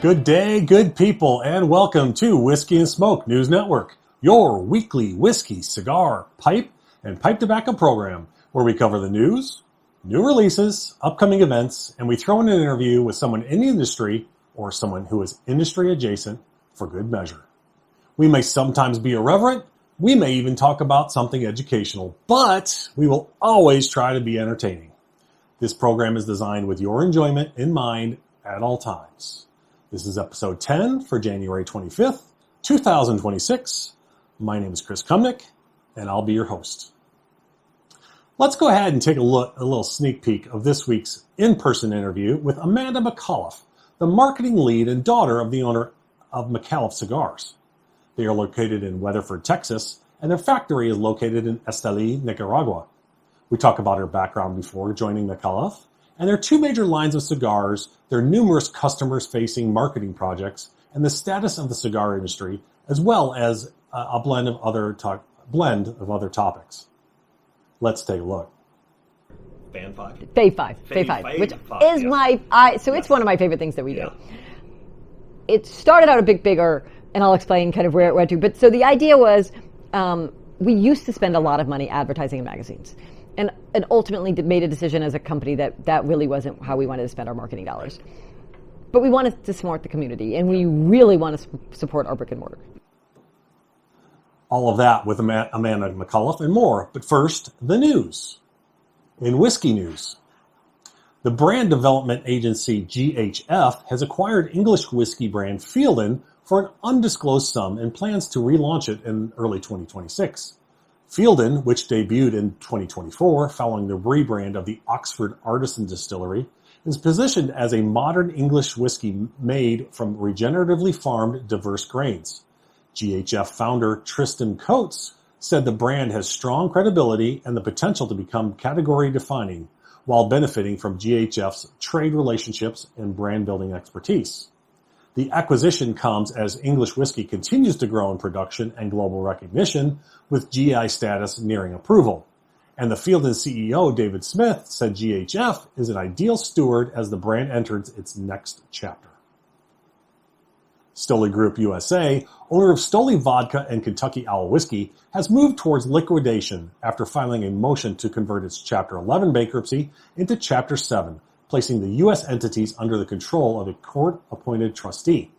Good day, good people, and welcome to Whiskey and Smoke News Network, your weekly whiskey, cigar, pipe, and pipe tobacco program, where we cover the news, new releases, upcoming events, and we throw in an interview with someone in the industry or someone who is industry adjacent for good measure. We may sometimes be irreverent, we may even talk about something educational, but we will always try to be entertaining. This program is designed with your enjoyment in mind at all times. This is episode 10 for January 25th, 2026. My name is Chris Cumnick, and I'll be your host. Let's go ahead and take a little sneak peek of this week's in-person interview with Amanda Micallef, the marketing lead and daughter of the owner of Micallef Cigars. They are located in Weatherford, Texas, and their factory is located in Esteli, Nicaragua. We talk about her background before joining Micallef, and their two major lines of cigars, their numerous customers-facing marketing projects, and the status of the cigar industry, as well as a blend of other topics. Let's take a look. Fave 5, which is it's one of my favorite things that we do. It started out a bit bigger, and I'll explain kind of where it went to. But so the idea was, we used to spend a lot of money advertising in magazines. And ultimately made a decision as a company that really wasn't how we wanted to spend our marketing dollars. But we wanted to support the community, and we really want to support our brick and mortar. All of that with Amanda Micallef and more. But first, the news. In whiskey news, the brand development agency GHF has acquired English whiskey brand Fielden for an undisclosed sum and plans to relaunch it in early 2026. Fielden, which debuted in 2024 following the rebrand of the Oxford Artisan Distillery, is positioned as a modern English whiskey made from regeneratively farmed diverse grains. GHF founder Tristan Coates said the brand has strong credibility and the potential to become category defining while benefiting from GHF's trade relationships and brand building expertise. The acquisition comes as English whiskey continues to grow in production and global recognition, with GI status nearing approval. And the Fielden CEO, David Smith, said GHF is an ideal steward as the brand enters its next chapter. Stoli Group USA, owner of Stoli Vodka and Kentucky Owl Whiskey, has moved towards liquidation after filing a motion to convert its Chapter 11 bankruptcy into Chapter 7, placing the U.S. entities under the control of a court-appointed trustee.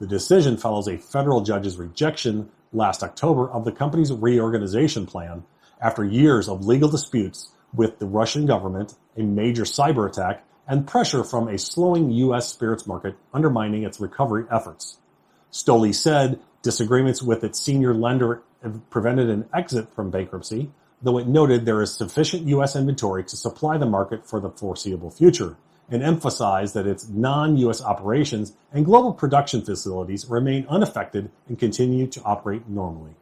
The decision follows a federal judge's rejection last October of the company's reorganization plan after years of legal disputes with the Russian government, a major cyber attack, and pressure from a slowing U.S. spirits market undermining its recovery efforts. Stoli said disagreements with its senior lender have prevented an exit from bankruptcy, though it noted there is sufficient U.S. inventory to supply the market for the foreseeable future, and emphasized that its non-U.S. operations and global production facilities remain unaffected and continue to operate normally.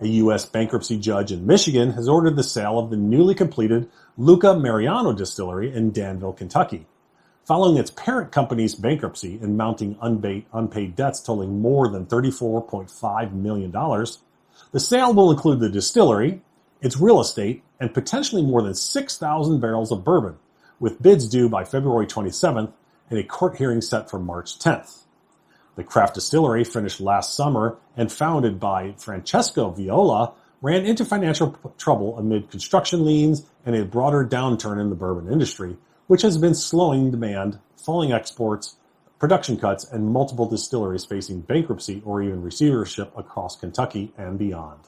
A U.S. bankruptcy judge in Michigan has ordered the sale of the newly completed Luca Mariano Distillery in Danville, Kentucky. Following its parent company's bankruptcy and mounting unpaid debts totaling more than $34.5 million, the sale will include the distillery, its real estate, and potentially more than 6,000 barrels of bourbon, with bids due by February 27th and a court hearing set for March 10th. The craft distillery, finished last summer and founded by Francesco Viola, ran into financial trouble amid construction liens and a broader downturn in the bourbon industry, which has been slowing demand, falling exports, production cuts, and multiple distilleries facing bankruptcy or even receivership across Kentucky and beyond.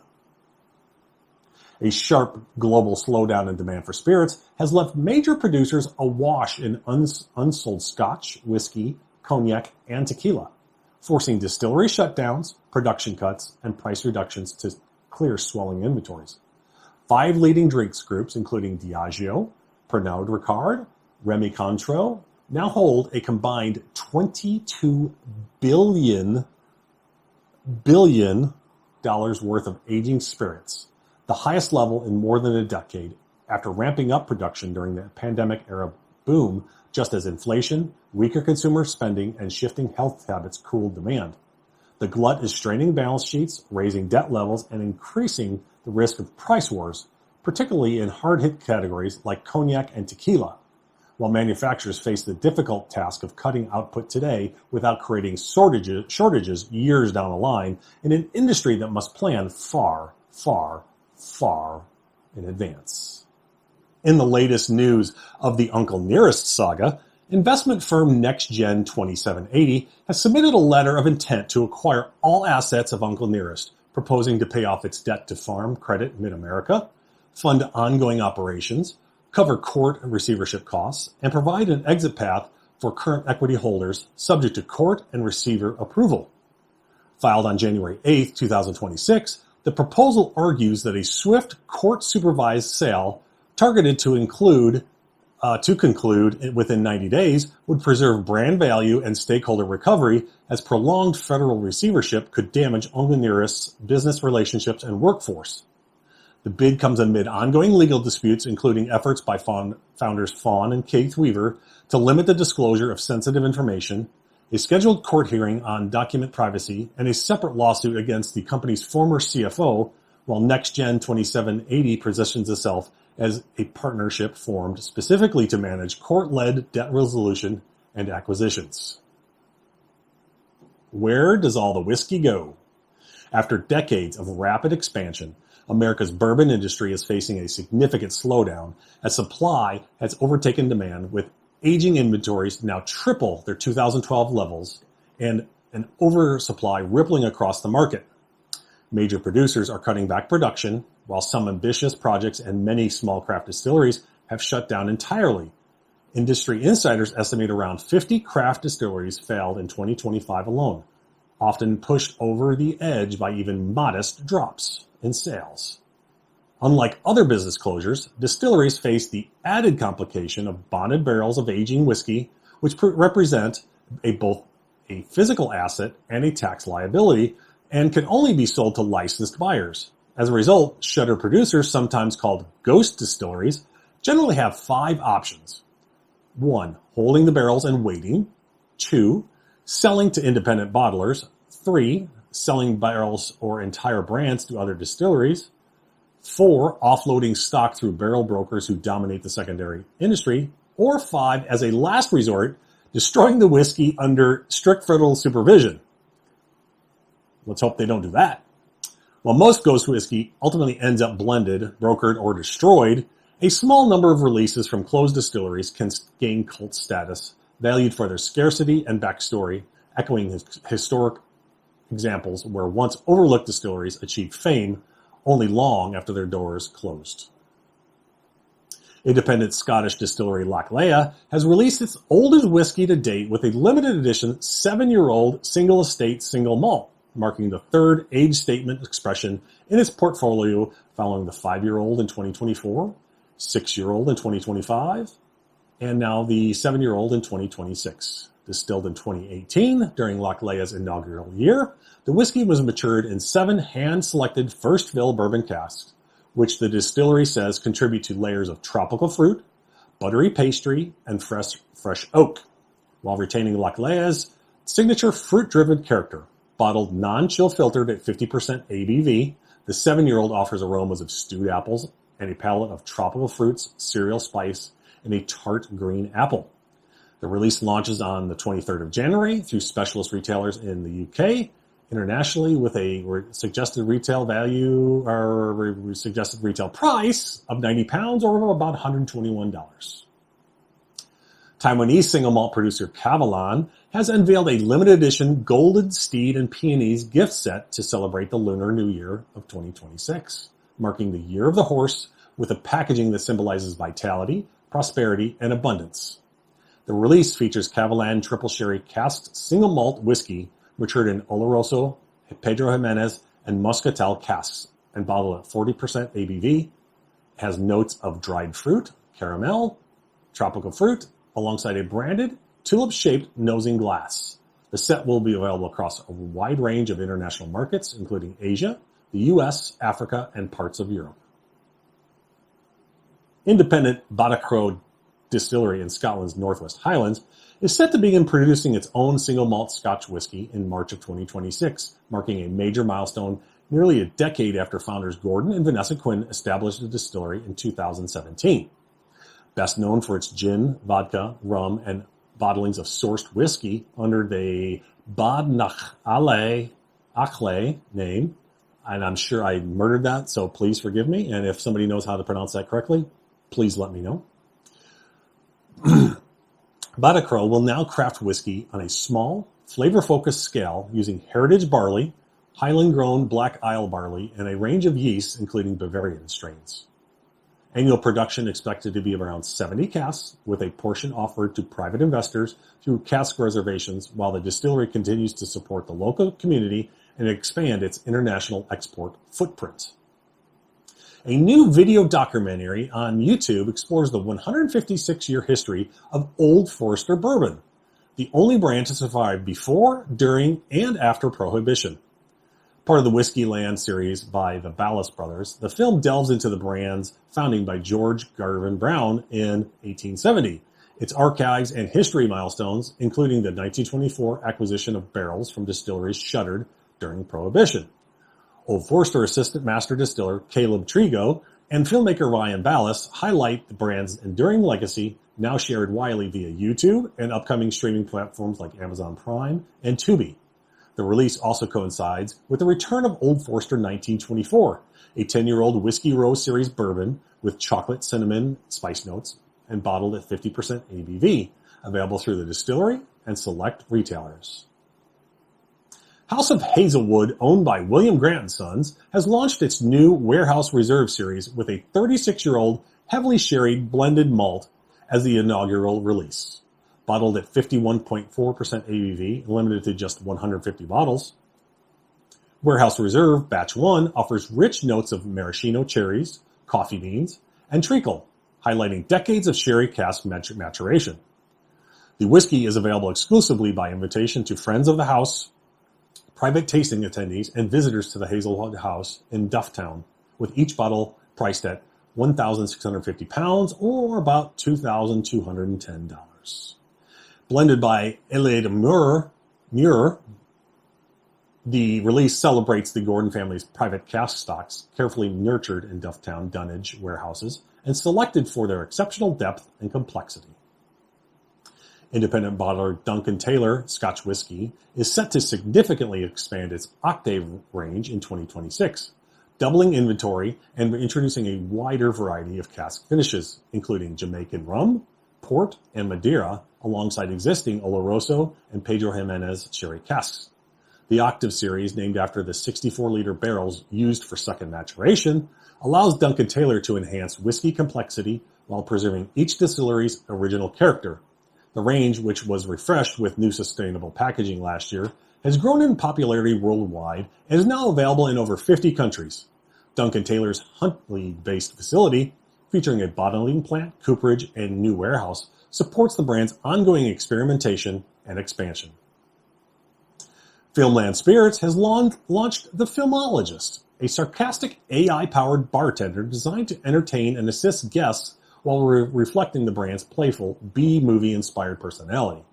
A sharp global slowdown in demand for spirits has left major producers awash in unsold scotch, whiskey, cognac, and tequila, forcing distillery shutdowns, production cuts, and price reductions to clear swelling inventories. 5 leading drinks groups, including Diageo, Pernod Ricard, Remy Cointreau, now hold a combined $22 billion worth of aging spirits, the highest level in more than a decade, after ramping up production during the pandemic-era boom, just as inflation, weaker consumer spending, and shifting health habits cooled demand. The glut is straining balance sheets, raising debt levels, and increasing the risk of price wars, particularly in hard-hit categories like cognac and tequila. while manufacturers face the difficult task of cutting output today without creating shortages years down the line in an industry that must plan far, far, far in advance. In the latest news of the Uncle Nearest saga, investment firm NextGen 2780 has submitted a letter of intent to acquire all assets of Uncle Nearest, proposing to pay off its debt to Farm Credit Mid-America, fund ongoing operations, cover court and receivership costs, and provide an exit path for current equity holders subject to court and receiver approval. Filed on January 8, 2026, the proposal argues that a swift court-supervised sale targeted to conclude within 90 days would preserve brand value and stakeholder recovery, as prolonged federal receivership could damage Uncle Nearest's business relationships and workforce. The bid comes amid ongoing legal disputes, including efforts by founders Fawn and Keith Weaver to limit the disclosure of sensitive information, a scheduled court hearing on document privacy, and a separate lawsuit against the company's former CFO, while NextGen 2780 positions itself as a partnership formed specifically to manage court-led debt resolution and acquisitions. Where does all the whiskey go? After decades of rapid expansion, America's bourbon industry is facing a significant slowdown as supply has overtaken demand, with aging inventories now triple their 2012 levels and an oversupply rippling across the market. Major producers are cutting back production, while some ambitious projects and many small craft distilleries have shut down entirely. Industry insiders estimate around 50 craft distilleries failed in 2025 alone, often pushed over the edge by even modest drops in sales. Unlike other business closures, distilleries face the added complication of bonded barrels of aging whiskey, which represent both a physical asset and a tax liability, and can only be sold to licensed buyers. As a result, shutter producers, sometimes called ghost distilleries, generally have 5 options. 1. Holding the barrels and waiting. 2. Selling to independent bottlers. 3. Selling barrels or entire brands to other distilleries. 4. Offloading stock through barrel brokers who dominate the secondary industry. Or 5. As a last resort, destroying the whiskey under strict federal supervision. Let's hope they don't do that. While most ghost whiskey ultimately ends up blended, brokered, or destroyed, a small number of releases from closed distilleries can gain cult status, valued for their scarcity and backstory, echoing historic examples where once overlooked distilleries achieved fame only long after their doors closed. Independent Scottish distillery Loch Lea has released its oldest whiskey to date with a limited edition 7-year-old single estate single malt, marking the third age statement expression in its portfolio following the 5-year-old in 2024, 6-year-old in 2025, and now the 7-year-old in 2026. Distilled in 2018 during Loch Lea's inaugural year, the whiskey was matured in 7 hand-selected first fill bourbon casks, which the distillery says contribute to layers of tropical fruit, buttery pastry, and fresh oak, while retaining Loch Lea's signature fruit-driven character. Bottled non-chill filtered at 50% ABV, the 7-year-old offers aromas of stewed apples and a palette of tropical fruits, cereal spice, and a tart green apple. The release launches on the 23rd of January through specialist retailers in the UK, internationally with a suggested retail value or suggested retail price of £90 or about $121. Taiwanese single malt producer Kavalan has unveiled a limited edition Golden Steed and Peonies gift set to celebrate the Lunar New Year of 2026, marking the Year of the Horse with a packaging that symbolizes vitality, prosperity, and abundance. The release features Kavalan Triple Sherry Casked Single Malt Whiskey matured in Oloroso, Pedro Jimenez, and Muscatel casks and bottled at 40% ABV. It has notes of dried fruit, caramel, tropical fruit, alongside a branded, tulip-shaped nosing glass. The set will be available across a wide range of international markets, including Asia, the US, Africa, and parts of Europe. Independent Badachro Distillery in Scotland's Northwest Highlands is set to begin producing its own single malt Scotch whiskey in March of 2026, marking a major milestone nearly a decade after founders Gordon and Vanessa Quinn established the distillery in 2017. Best known for its gin, vodka, rum, and bottlings of sourced whiskey under the Bad nach Achle name. And I'm sure I murdered that, so please forgive me. And if somebody knows how to pronounce that correctly, please let me know. Badacro will now craft whiskey on a small, flavor-focused scale using heritage barley, Highland-grown Black Isle barley, and a range of yeasts, including Bavarian strains. Annual production expected to be around 70 casks, with a portion offered to private investors through cask reservations, while the distillery continues to support the local community and expand its international export footprint. A new video documentary on YouTube explores the 156-year history of Old Forester bourbon, the only brand to survive before, during, and after Prohibition. Part of the Whiskeyland series by the Ballas brothers, the film delves into the brand's founding by George Garvin Brown in 1870, its archives and history milestones, including the 1924 acquisition of barrels from distilleries shuttered during Prohibition. Old Forester assistant master distiller Caleb Trigo and filmmaker Ryan Ballas highlight the brand's enduring legacy, now shared widely via YouTube and upcoming streaming platforms like Amazon Prime and Tubi. The release also coincides with the return of Old Forester 1924, a 10-year-old Whiskey Row Series bourbon with chocolate, cinnamon, spice notes, and bottled at 50% ABV, available through the distillery and select retailers. House of Hazelwood, owned by William Grant & Sons, has launched its new Warehouse Reserve series with a 36-year-old heavily sherried blended malt as the inaugural release. Bottled at 51.4% ABV and limited to just 150 bottles. Warehouse Reserve Batch 1 offers rich notes of maraschino cherries, coffee beans, and treacle, highlighting decades of sherry cask maturation. The whiskey is available exclusively by invitation to friends of the house, private tasting attendees, and visitors to the Hazelwood House in Dufftown, with each bottle priced at £1,650 or about $2,210. Blended by Elade Muir, the release celebrates the Gordon family's private cask stocks, carefully nurtured in Dufftown dunnage warehouses and selected for their exceptional depth and complexity. Independent bottler Duncan Taylor Scotch Whisky is set to significantly expand its octave range in 2026, doubling inventory and introducing a wider variety of cask finishes, including Jamaican rum, port, and Madeira, alongside existing Oloroso and Pedro Jimenez sherry casks. The Octave series, named after the 64-liter barrels used for second maturation, allows Duncan Taylor to enhance whiskey complexity while preserving each distillery's original character. The range, which was refreshed with new sustainable packaging last year, has grown in popularity worldwide and is now available in over 50 countries. Duncan Taylor's Huntley-based facility, featuring a bottling plant, cooperage, and new warehouse, supports the brand's ongoing experimentation and expansion. Filmland Spirits has launched The Filmologist, a sarcastic AI-powered bartender designed to entertain and assist guests while reflecting the brand's playful B-movie-inspired personality.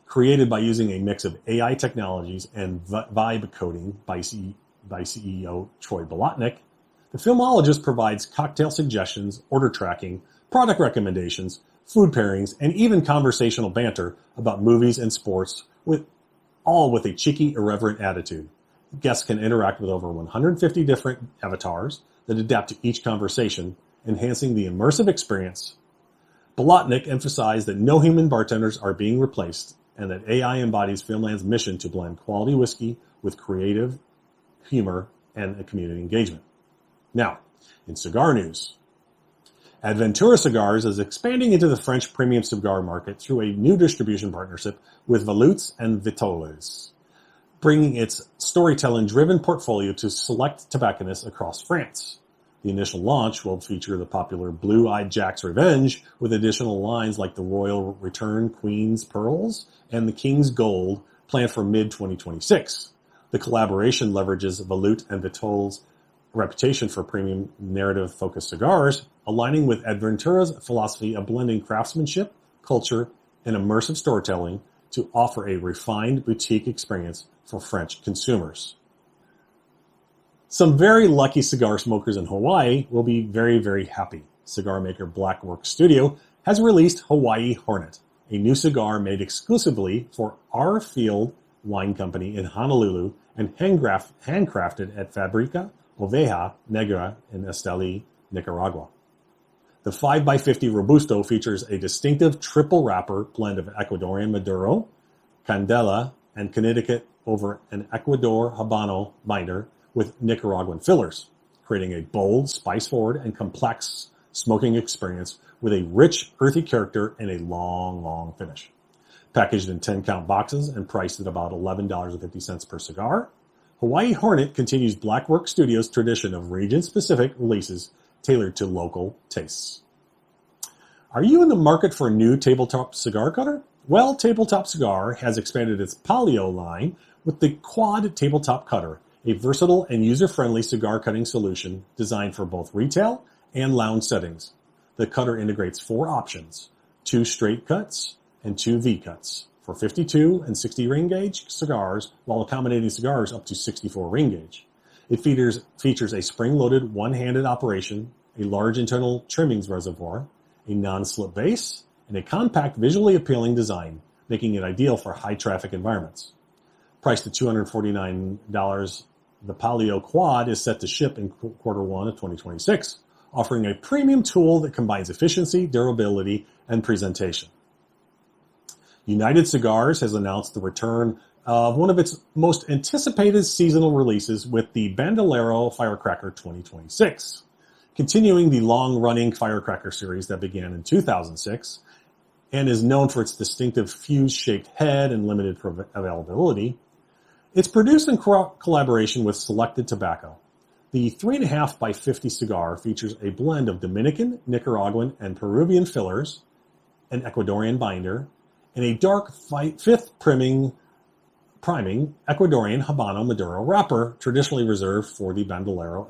Created by using a mix of AI technologies and vibe coding by CEO Troy Bolotnick, The Filmologist provides cocktail suggestions, order tracking, product recommendations, food pairings, and even conversational banter about movies and sports, all with a cheeky, irreverent attitude. Guests can interact with over 150 different avatars that adapt to each conversation, enhancing the immersive experience. Bolotnick emphasized that no human bartenders are being replaced, and that AI embodies Filmland's mission to blend quality whiskey with creative humor and community engagement. Now, in cigar news. Adventura Cigars is expanding into the French premium cigar market through a new distribution partnership with Volutes and Vitoles, bringing its storytelling-driven portfolio to select tobacconists across France. The initial launch will feature the popular Blue-Eyed Jack's Revenge, with additional lines like the Royal Return Queen's Pearls and the King's Gold planned for mid-2026. The collaboration leverages Volute and Vitoles' reputation for premium narrative-focused cigars, aligning with Adventura's philosophy of blending craftsmanship, culture, and immersive storytelling to offer a refined boutique experience for French consumers. Some very lucky cigar smokers in Hawaii will be very, very happy. Cigar maker Blackwork Studio has released Hawaii Hornet, a new cigar made exclusively for Our Field Wine Company in Honolulu and handcrafted at Fabrica Oveja Negra in Esteli, Nicaragua. The 5x50 Robusto features a distinctive triple wrapper blend of Ecuadorian Maduro, Candela, and Connecticut over an Ecuador Habano binder with Nicaraguan fillers, creating a bold, spice-forward, and complex smoking experience with a rich, earthy character and a long finish. Packaged in 10-count boxes and priced at about $11.50 per cigar, Hawaii Hornet continues Blackwork Studios' tradition of region-specific releases tailored to local tastes. Are you in the market for a new tabletop cigar cutter? Well, Tabletop Cigar has expanded its Palio line with the Quad Tabletop Cutter, a versatile and user-friendly cigar cutting solution designed for both retail and lounge settings. The cutter integrates 4 options, 2 straight cuts and 2 V-cuts for 52 and 60 ring gauge cigars while accommodating cigars up to 64 ring gauge. It features a spring-loaded one-handed operation, a large internal trimmings reservoir, a non-slip base, and a compact, visually appealing design, making it ideal for high-traffic environments. Priced at $249, the Palio Quad is set to ship in Q1 of 2026, offering a premium tool that combines efficiency, durability, and presentation. United Cigars has announced the return of one of its most anticipated seasonal releases with the Bandolero Firecracker 2026. Continuing the long-running Firecracker series that began in 2006 and is known for its distinctive fuse-shaped head and limited availability, it's produced in collaboration with Selected Tobacco. The 3.5x50 cigar features a blend of Dominican, Nicaraguan, and Peruvian fillers, an Ecuadorian binder, and a dark 5th priming Ecuadorian Habano Maduro wrapper traditionally reserved for the Bandolero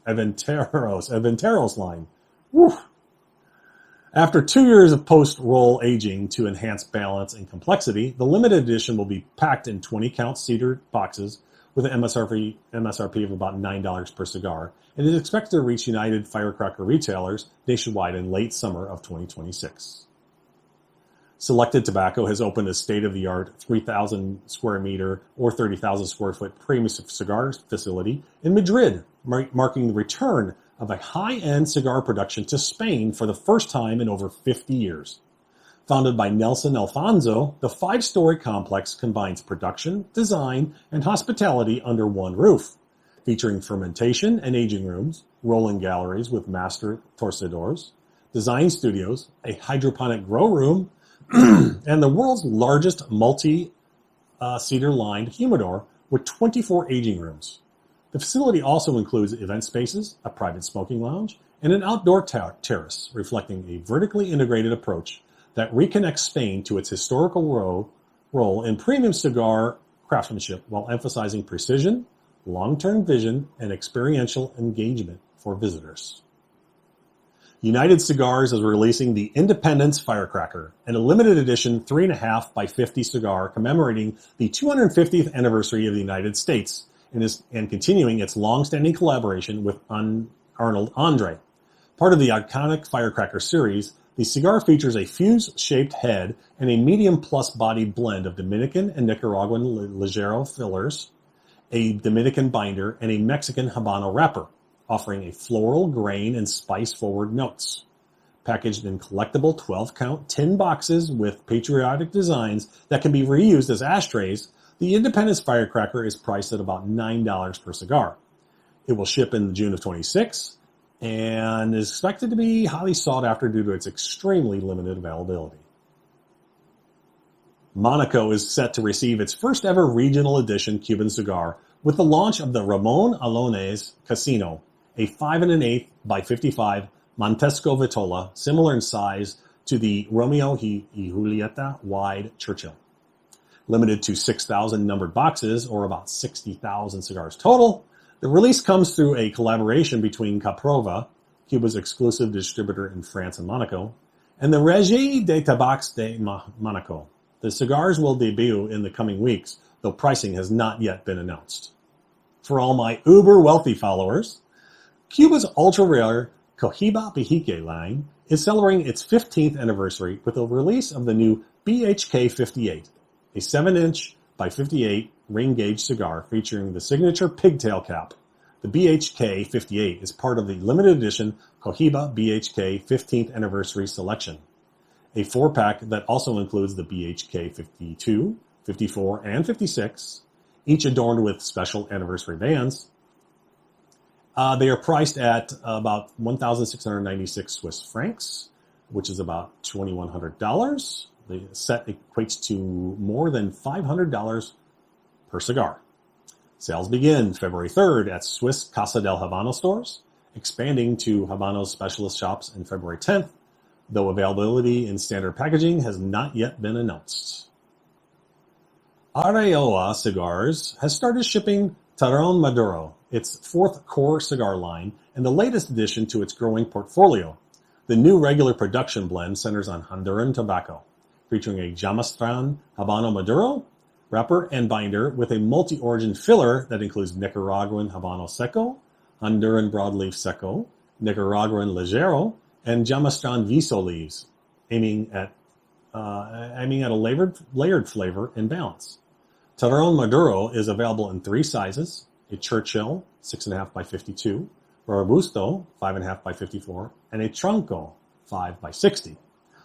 Aventeros line. Woo. After 2 years of post-roll aging to enhance balance and complexity, the limited edition will be packed in 20-count cedar boxes with an MSRP of about $9 per cigar, and is expected to reach United Firecracker retailers nationwide in late summer of 2026. Selected Tobacco has opened a state-of-the-art 3,000 square meter or 30,000 square foot premium cigar facility in Madrid, marking the return of a high-end cigar production to Spain for the first time in over 50 years. Founded by Nelson Alfonso, the 5-story complex combines production, design, and hospitality under one roof, featuring fermentation and aging rooms, rolling galleries with master torcedores, design studios, a hydroponic grow room, and the world's largest multi-cedar-lined humidor with 24 aging rooms. The facility also includes event spaces, a private smoking lounge, and an outdoor terrace, reflecting a vertically integrated approach that reconnects Spain to its historical role in premium cigar craftsmanship while emphasizing precision, long-term vision, and experiential engagement for visitors. United Cigars is releasing the Independence Firecracker, a limited edition 3.5x50 cigar commemorating the 250th anniversary of the United States and continuing its long-standing collaboration with Arnold Andre. Part of the iconic Firecracker series, the cigar features a fuse-shaped head and a medium-plus body blend of Dominican and Nicaraguan Ligero fillers, a Dominican binder, and a Mexican Habano wrapper, offering a floral, grain, and spice-forward notes. Packaged in collectible 12-count tin boxes with patriotic designs that can be reused as ashtrays, the Independence Firecracker is priced at about $9 per cigar. It will ship in June of 26 and is expected to be highly sought after due to its extremely limited availability. Monaco is set to receive its first ever regional edition Cuban cigar with the launch of the Ramon Alones Casino, a 5 1/8 by 55 Montesco Vitola, similar in size to the Romeo y Julieta wide Churchill. Limited to 6,000 numbered boxes, or about 60,000 cigars total, the release comes through a collaboration between Caprova, Cuba's exclusive distributor in France and Monaco, and the Régie des Tabacs de Monaco. The cigars will debut in the coming weeks, though pricing has not yet been announced. For all my uber-wealthy followers, Cuba's ultra-rare Cohiba Pihique line is celebrating its 15th anniversary with the release of the new BHK 58, a 7-inch by 58 ring gauge cigar featuring the signature pigtail cap. The BHK 58 is part of the limited edition Cohiba BHK 15th anniversary selection, a 4-pack that also includes the BHK 52, 54, and 56, each adorned with special anniversary bands. They are priced at about 1,696 Swiss francs, which is about $2,100. The set equates to more than $500 per cigar. Sales begin February 3rd at Swiss Casa del Habano stores, expanding to Habano specialist shops in February 10th, though availability in standard packaging has not yet been announced. Areoa Cigars has started shipping Taron Maduro, its 4th core cigar line and the latest addition to its growing portfolio. The new regular production blend centers on Honduran tobacco, featuring a Jamastran Habano Maduro wrapper and binder with a multi-origin filler that includes Nicaraguan Habano Seco, Honduran Broadleaf Seco, Nicaraguan Ligero, and Jamastran Viso leaves, aiming at a layered flavor and balance. Taron Maduro is available in 3 sizes: a Churchill 6.5 by 52, Robusto 5.5 by 54, and a Tronco 5 by 60,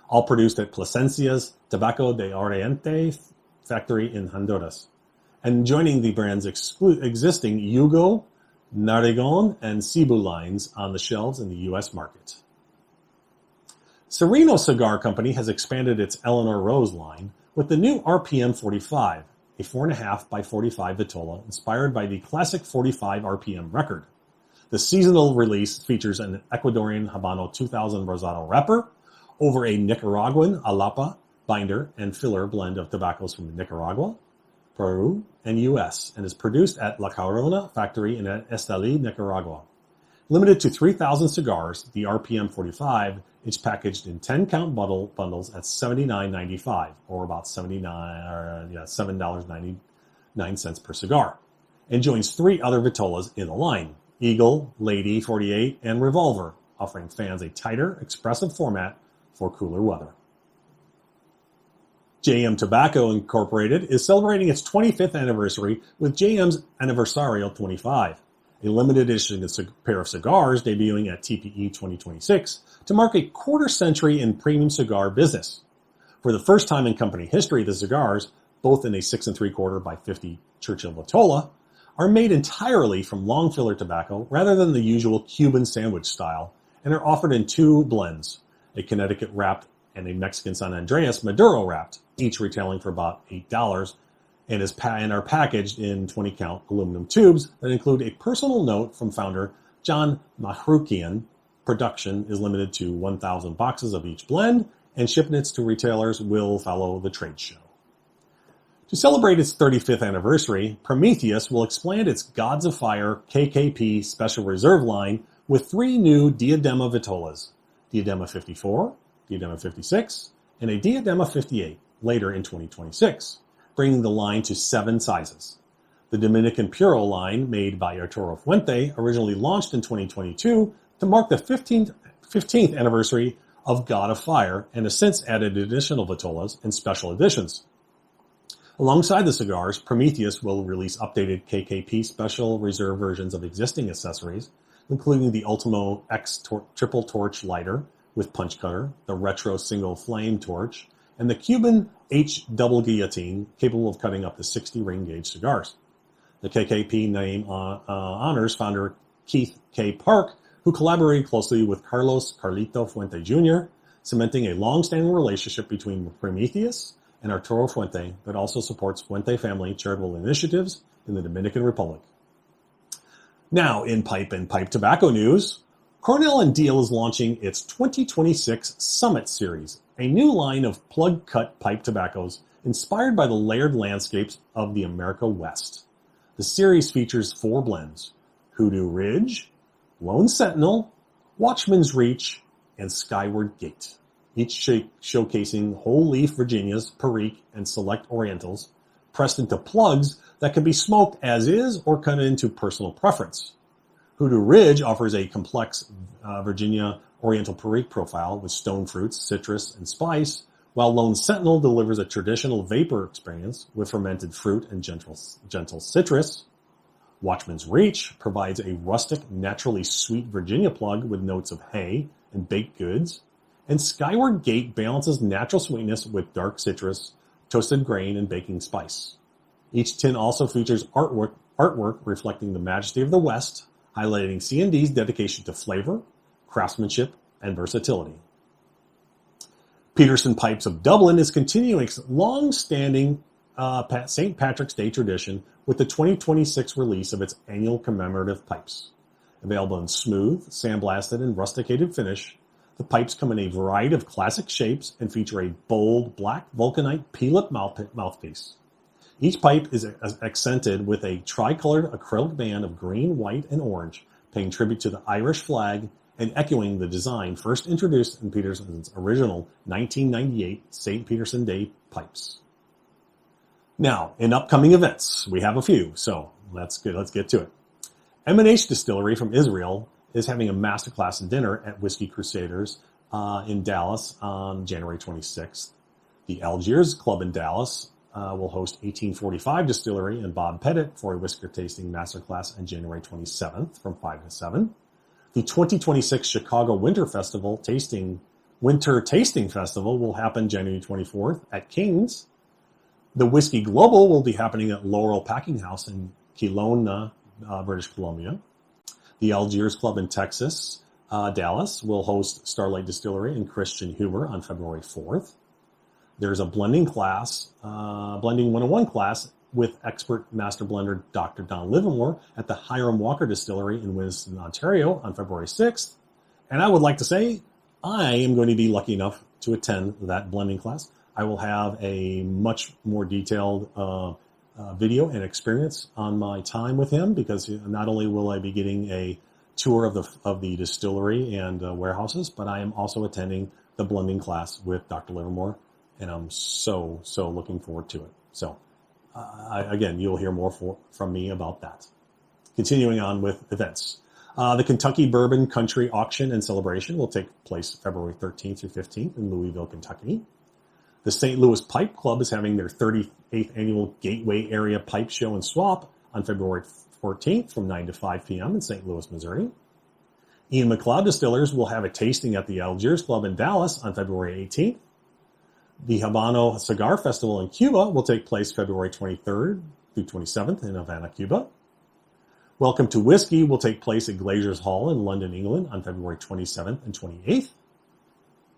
all produced at Plasencia's Tabaco de Oriente factory in Honduras, and joining the brand's existing Yugo, Narigón, and Cebu lines on the shelves in the U.S. market. Sereno Cigar Company has expanded its Eleanor Rose line with the new RPM 45, a 4.5 by 45 Vitola inspired by the classic 45 RPM record. The seasonal release features an Ecuadorian Habano 2000 Rosado wrapper over a Nicaraguan Alapa binder and filler blend of tobaccos from Nicaragua, Peru, and U.S., and is produced at La Corona factory in Esteli, Nicaragua. Limited to 3,000 cigars, the RPM 45 is packaged in 10-count bundles at $79.95, or about $7.99 per cigar, and joins 3 other Vitolas in the line: Eagle, Lady 48, and Revolver, offering fans a tighter, expressive format for cooler weather. JM Tobacco Incorporated is celebrating its 25th anniversary with JM's Aniversario 25, a limited edition pair of cigars debuting at TPE 2026 to mark a quarter century in premium cigar business. For the first time in company history, the cigars, both in a 6 3/4 by 50 Churchill Vitola, are made entirely from long filler tobacco rather than the usual Cuban sandwich style, and are offered in 2 blends, a Connecticut wrapped and a Mexican San Andreas Maduro wrapped, each retailing for about $8, and are packaged in 20-count aluminum tubes that include a personal note from founder John Mahroukian. Production is limited to 1,000 boxes of each blend, and shipments to retailers will follow the trade show. To celebrate its 35th anniversary, Prometheus will expand its Gods of Fire KKP Special Reserve line with 3 new Diadema Vitolas, Diadema 54, Diadema 56, and a Diadema 58 later in 2026, bringing the line to 7 sizes. The Dominican Puro line, made by Arturo Fuente, originally launched in 2022 to mark the 15th anniversary of God of Fire, and has since added additional Vitolas and special editions. Alongside the cigars, Prometheus will release updated KKP Special Reserve versions of existing accessories, including the Ultimo X Triple Torch lighter with punch cutter, the Retro Single Flame torch, and the Cuban H Double Guillotine, capable of cutting up to 60 ring gauge cigars. The KKP name honors founder Keith K. Park, who collaborated closely with Carlos Carlito Fuente Jr., cementing a long-standing relationship between Prometheus and Arturo Fuente that also supports Fuente family charitable initiatives in the Dominican Republic. Now, in pipe and pipe tobacco news, Cornell & Diehl is launching its 2026 Summit Series, a new line of plug-cut pipe tobaccos inspired by the layered landscapes of the America West. The series features 4 blends: Hoodoo Ridge, Lone Sentinel, Watchman's Reach, and Skyward Gate, each showcasing whole leaf Virginias, Perique, and select Orientals, pressed into plugs that can be smoked as is or cut into personal preference. Hoodoo Ridge offers a complex Virginia Oriental Perique profile with stone fruits, citrus, and spice, while Lone Sentinel delivers a traditional vapor experience with fermented fruit and gentle citrus. Watchman's Reach provides a rustic, naturally sweet Virginia plug with notes of hay and baked goods. And Skyward Gate balances natural sweetness with dark citrus, toasted grain, and baking spice. Each tin also features artwork reflecting the majesty of the West, highlighting C&D's dedication to flavor, craftsmanship, and versatility. Peterson Pipes of Dublin is continuing its long-standing St. Patrick's Day tradition with the 2026 release of its annual commemorative pipes. Available in smooth, sandblasted, and rusticated finish, the pipes come in a variety of classic shapes and feature a bold black vulcanite P-lip mouthpiece. Each pipe is accented with a tricolored acrylic band of green, white, and orange, paying tribute to the Irish flag and echoing the design first introduced in Peterson's original 1998 St. Peterson Day pipes. Now, in upcoming events, we have a few, so let's get to it. M&H Distillery from Israel is having a masterclass and dinner at Whiskey Crusaders in Dallas on January 26th. The Algiers Club in Dallas will host 1845 Distillery and Bob Pettit for a whisker tasting masterclass on January 27th from 5 to 7. The 2026 Chicago Winter Tasting Festival will happen January 24th at King's. The Whiskey Global will be happening at Laurel Packing House in Kelowna, British Columbia. The Algiers Club in Texas, Dallas, will host Starlight Distillery and Christian Huber on February 4th. There's a blending 101 class with expert master blender Dr. Don Livermore at the Hiram Walker Distillery in Winston, Ontario on February 6th. And I would like to say I am going to be lucky enough to attend that blending class. I will have a much more detailed video and experience on my time with him, because not only will I be getting a tour of the distillery and warehouses, but I am also attending the blending class with Dr. Livermore, and I'm so looking forward to it. So again, you'll hear more from me about that. Continuing on with events. The Kentucky Bourbon Country Auction and Celebration will take place February 13th through 15th in Louisville, Kentucky. The St. Louis Pipe Club is having their 38th annual Gateway Area Pipe Show and Swap on February 14th from 9 to 5 p.m. in St. Louis, Missouri. Ian McLeod Distillers will have a tasting at the Algiers Club in Dallas on February 18th. The Habano Cigar Festival in Cuba will take place February 23rd through 27th in Havana, Cuba. Welcome to Whiskey will take place at Glazier's Hall in London, England on February 27th and 28th.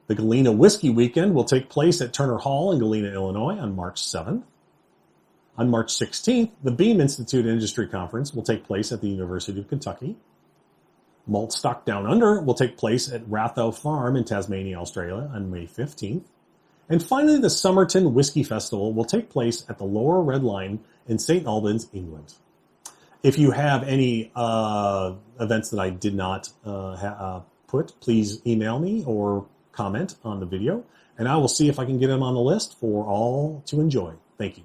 The Galena Whiskey Weekend will take place at Turner Hall in Galena, Illinois on March 7th. On March 16th, the Beam Institute Industry Conference will take place at the University of Kentucky. Malt Stock Down Under will take place at Ratho Farm in Tasmania, Australia on May 15th. And finally, the Somerton Whiskey Festival will take place at the Lower Red Line in St. Albans, England. If you have any events that I did not put, please email me or comment on the video, and I will see if I can get them on the list for all to enjoy. Thank you.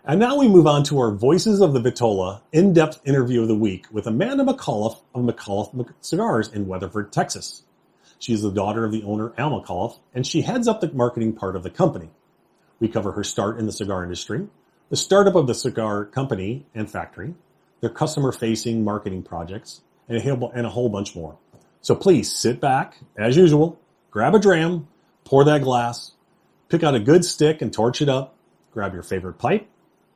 And now we move on to our Voices of the Vitola in-depth interview of the week with Amanda Micallef of Micallef Cigars in Weatherford, Texas. She is the daughter of the owner, Al Micallef, and she heads up the marketing part of the company. We cover her start in the cigar industry, the startup of the cigar company and factory, their customer-facing marketing projects, and a whole bunch more. So please sit back, as usual, grab a dram, pour that glass, pick out a good stick and torch it up, grab your favorite pipe,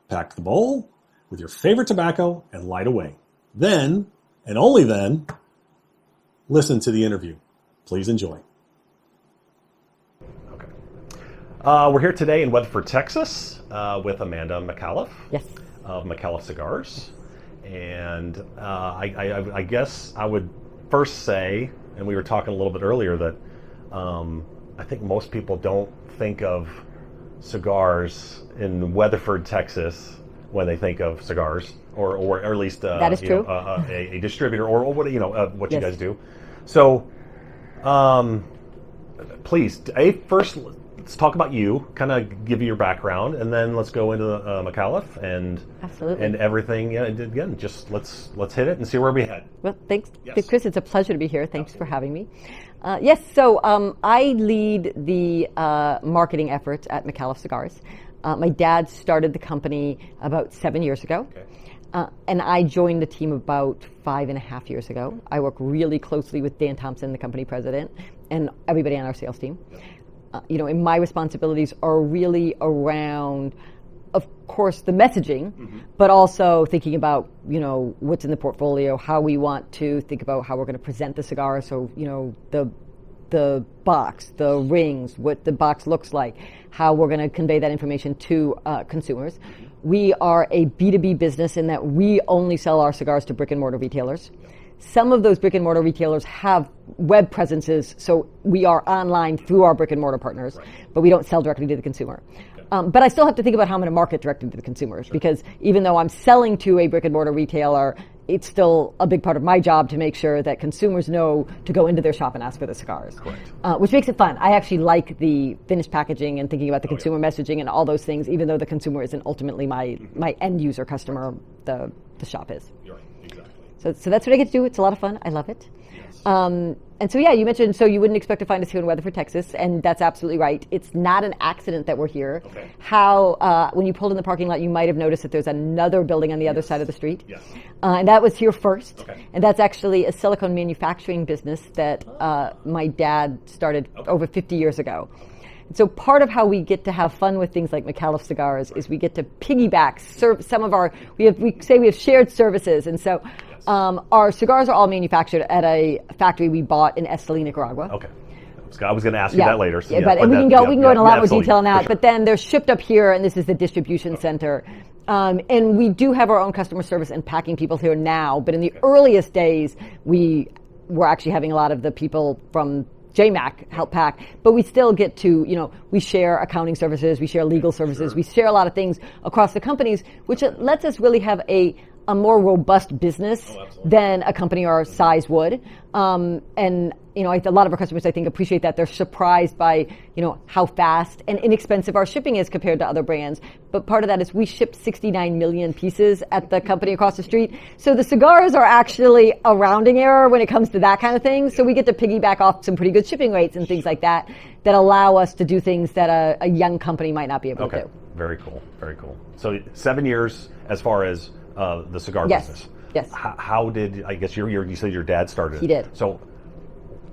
pack the bowl with your favorite tobacco, and light away. Then, and only then, listen to the interview. Please enjoy. Okay. We're here today in Weatherford, Texas, with Amanda Micallef. Yes. Of Micallef Cigars. And I guess I would first say, and we were talking a little bit earlier, that I think most people don't think of cigars in Weatherford, Texas, when they think of cigars, or at least that is true. A distributor, or what what you Yes. guys do. So, please, first let's talk about you, kind of give you your background, and then let's go into Micallef and everything. Yeah, again, just let's hit it and see where we head. Well, thanks, Chris. It's a pleasure to be here. Thanks for having me. Yes, so I lead the marketing efforts at Micallef Cigars. My dad started the company about 7 years ago. Okay. And I joined the team about 5.5 years ago. I work really closely with Dan Thompson, the company president, and everybody on our sales team. And my responsibilities are really around, of course, the messaging, but also thinking about, what's in the portfolio, how we want to think about how we're going to present the cigar. So, the box, the rings, what the box looks like, how we're going to convey that information to consumers. We are a B2B business in that we only sell our cigars to brick and mortar retailers. Some of those brick and mortar retailers have web presences, so we are online through our brick and mortar partners, but we don't sell directly to the consumer. But I still have to think about how I'm going to market directly to the consumers, because even though I'm selling to a brick and mortar retailer, it's still a big part of my job to make sure that consumers know to go into their shop and ask for the cigars, which makes it fun. I actually like the finished packaging and thinking about the consumer messaging and all those things, even though the consumer isn't ultimately my end user customer, the shop is. You're right, exactly. So that's what I get to do. It's a lot of fun. I love it. Yes. And so, you mentioned, so you wouldn't expect to find us here in Weatherford, Texas, and that's absolutely right. It's not an accident that we're here. Okay. When you pulled in the parking lot, you might have noticed that there's another building on the other side of the street. Yes. And that was here first. Okay. And that's actually a silicone manufacturing business that my dad started over 50 years ago. And so part of how we get to have fun with things like Micallef cigars is we get to piggyback some of our, we say we have shared services. And so our cigars are all manufactured at a factory we bought in Esteli, Nicaragua. Okay. I was going to ask you that later. So but we can go in a lot more detail on that. But then they're shipped up here, and this is the distribution center. And we do have our own customer service and packing people here now. But in the earliest days, we were actually having a lot of the people from JMac help pack, but we still get to, we share accounting services, we share legal services, we share a lot of things across the companies, which lets us really have a more robust business than a company our size would. And a lot of our customers, I think, appreciate that. They're surprised by, how fast and inexpensive our shipping is compared to other brands. But part of that is we ship 69 million pieces at the company across the street. So the cigars are actually a rounding error when it comes to that kind of thing. So we get to piggyback off some pretty good shipping rates and things like that allow us to do things that a young company might not be able to do. Very cool. Very cool. So 7 years as far as the cigar business. Yes. How did, I guess you said your dad started? He did. So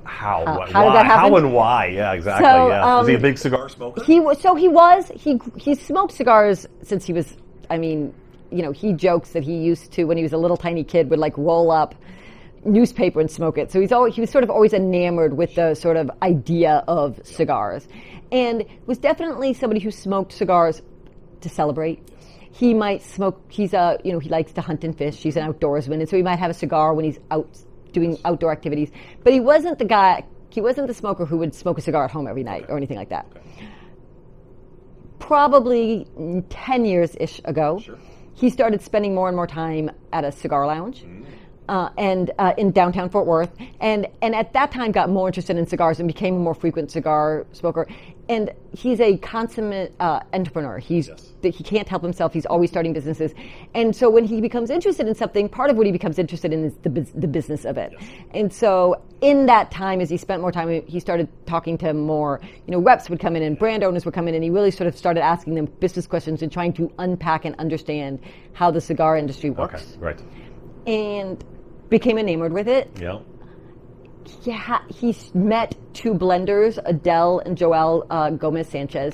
how did that happen? How and why? Yeah, exactly. So, Was he a big cigar smoker? He smoked cigars since he was, he jokes that he used to, when he was a little tiny kid, would roll up newspaper and smoke it. So he was sort of always enamored with the sort of idea of cigars, and was definitely somebody who smoked cigars to celebrate. He might smoke. He likes to hunt and fish. He's an outdoorsman, and so he might have a cigar when he's out doing outdoor activities. But he wasn't the guy. He wasn't the smoker who would smoke a cigar at home every night or anything like that. Probably 10 years-ish ago, he started spending more and more time at a cigar lounge. And in downtown Fort Worth, and at that time got more interested in cigars and became a more frequent cigar smoker. And he's a consummate entrepreneur. He can't help himself. He's always starting businesses. And so when he becomes interested in something, part of what he becomes interested in is the business of it. Yes. And so in that time, as he spent more time, he started talking to more, reps would come in and brand owners would come in, and he really sort of started asking them business questions and trying to unpack and understand how the cigar industry works. Okay, right. And became enamored with it. Yeah. Yeah, he's met two blenders, Adele and Joel Gomez Sanchez,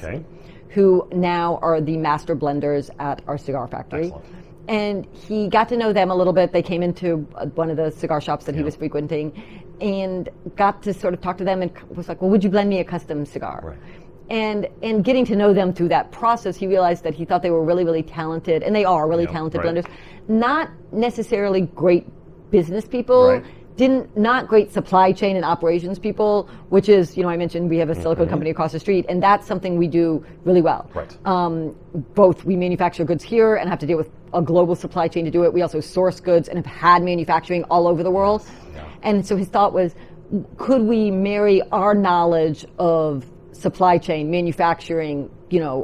who now are the master blenders at our cigar factory. Excellent. And he got to know them a little bit. They came into one of the cigar shops that he was frequenting, and got to sort of talk to them and was like, well, would you blend me a custom cigar? Right. And getting to know them through that process, he realized that he thought they were really, really talented, and they are really talented blenders. Not necessarily great business people, not great supply chain and operations people, which is, I mentioned we have a silicone company across the street, and that's something we do really well. Right. Both we manufacture goods here and have to deal with a global supply chain to do it. We also source goods and have had manufacturing all over the world. Yeah. And so his thought was, could we marry our knowledge of supply chain, manufacturing,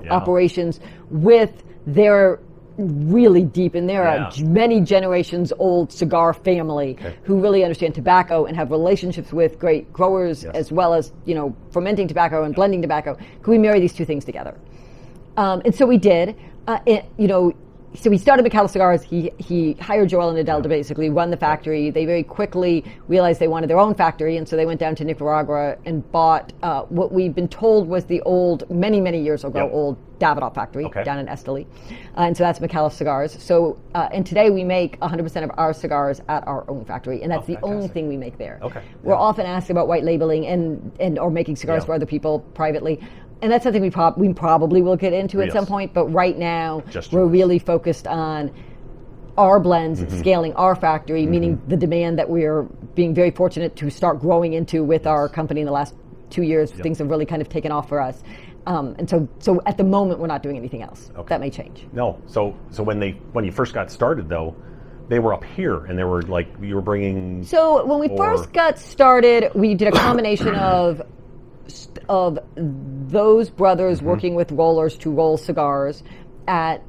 operations with their really deep in there, many generations old cigar family who really understand tobacco and have relationships with great growers as well as, fermenting tobacco and blending tobacco. Could we marry these two things together? And so we did. So he started Micallef Cigars. He hired Joel and Adele to basically run the factory. They very quickly realized they wanted their own factory, and so they went down to Nicaragua and bought what we've been told was the old, many, many years ago, old Davidoff factory down in Esteli. And so that's Micallef Cigars. So, and today we make 100% of our cigars at our own factory, and that's the only thing we make there. We're often asked about white labeling and or making cigars for other people privately. And that's something we probably will get into at some point, but right now we're really focused on our blends, scaling our factory, meaning the demand that we're being very fortunate to start growing into with our company in the last 2 years. Things have really kind of taken off for us. And so at the moment we're not doing anything else. That may change. No. So when you first got started though, they were up here and they were like, you were bringing... So when we first got started, we did a combination of those brothers working with rollers to roll cigars at,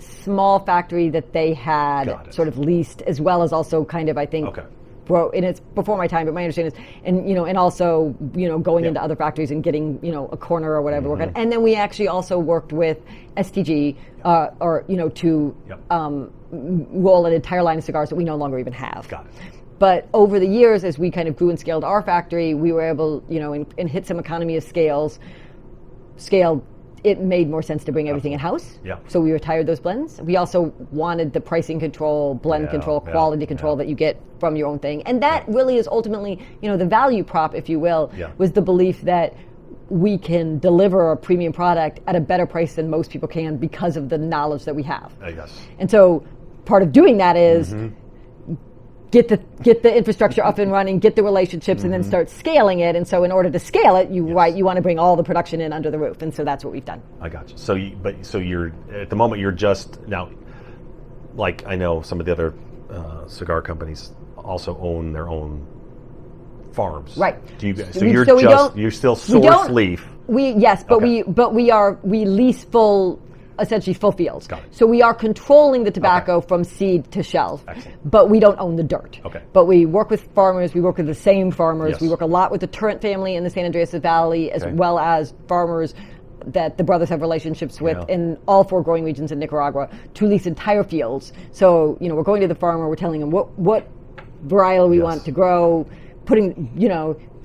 small factory that they had sort of leased, as well as also kind of, I think, and it's before my time, but my understanding is, and also, going into other factories and getting, a corner or whatever. And then we actually also worked with STG, to roll an entire line of cigars that we no longer even have. Got it. But over the years, as we kind of grew and scaled our factory, we were able, and hit some economy of scale, it made more sense to bring everything in-house. So we retired those blends. We also wanted the pricing control, blend control, quality control that you get from your own thing. And that really is ultimately, the value prop, if you will, was the belief that we can deliver a premium product at a better price than most people can because of the knowledge that we have. And so part of doing that is... Get the infrastructure up and running, get the relationships, and then start scaling it. And so, in order to scale it, you want to bring all the production in under the roof, and so that's what we've done. I got you. So you're at the moment you're just now, like I know some of the other cigar companies also own their own farms, right? Do you guys? So you still source leaf. We lease essentially full fields. Got it. So we are controlling the tobacco from seed to shelf, but we don't own the dirt. But we work with farmers, we work with the same farmers, we work a lot with the Turrent family in the San Andreas Valley, as well as farmers that the brothers have relationships with in all 4 growing regions in Nicaragua to lease entire fields. So, we're going to the farmer, we're telling him what varietal we want to grow, putting,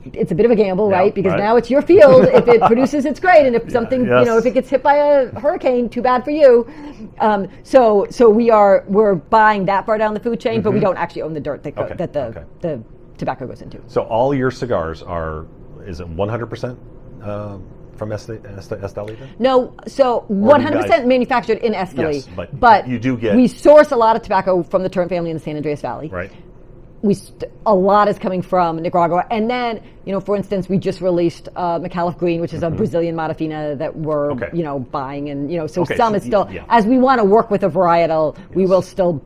it's a bit of a gamble, right? Because now it's your field. If it produces, it's great. And if something, if it gets hit by a hurricane, too bad for you. So we're buying that far down the food chain, but we don't actually own the dirt that the tobacco goes into. So all your cigars is it 100% from Esteli? No, so 100% manufactured in Esteli. Yes, but you do get... We source a lot of tobacco from the Turrent family in the San Andreas Valley. Right. A lot is coming from Nicaragua. And then, for instance, we just released Micallef Green, which is a Brazilian Matafina that we're, buying. And, so some is still, as we want to work with a varietal, we will still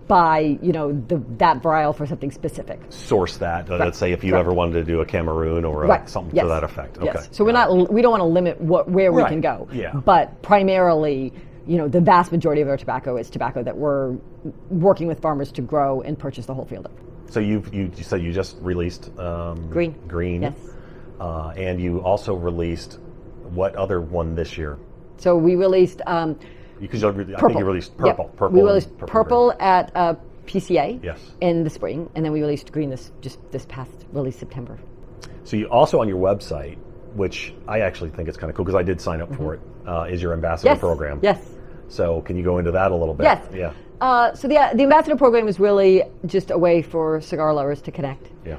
buy, that varietal for something specific. Source that. Let's say if you ever wanted to do a Cameroon or something to that effect. Yes. So we don't want to limit where we can go. But primarily... the vast majority of our tobacco is tobacco that we're working with farmers to grow and purchase the whole field of. So you said you just released Green. Yes. And you also released what other one this year? So we released because I think you released Purple. Yep. Purple. We released Purple at PCA. Yes. In the spring, and then we released Green this past release September. So you also on your website, which I actually think is kind of cool because I did sign up for it, is your ambassador program. Yes. So can you go into that a little bit? Yes. Yeah. So the ambassador program is really just a way for cigar lovers to connect. Yeah.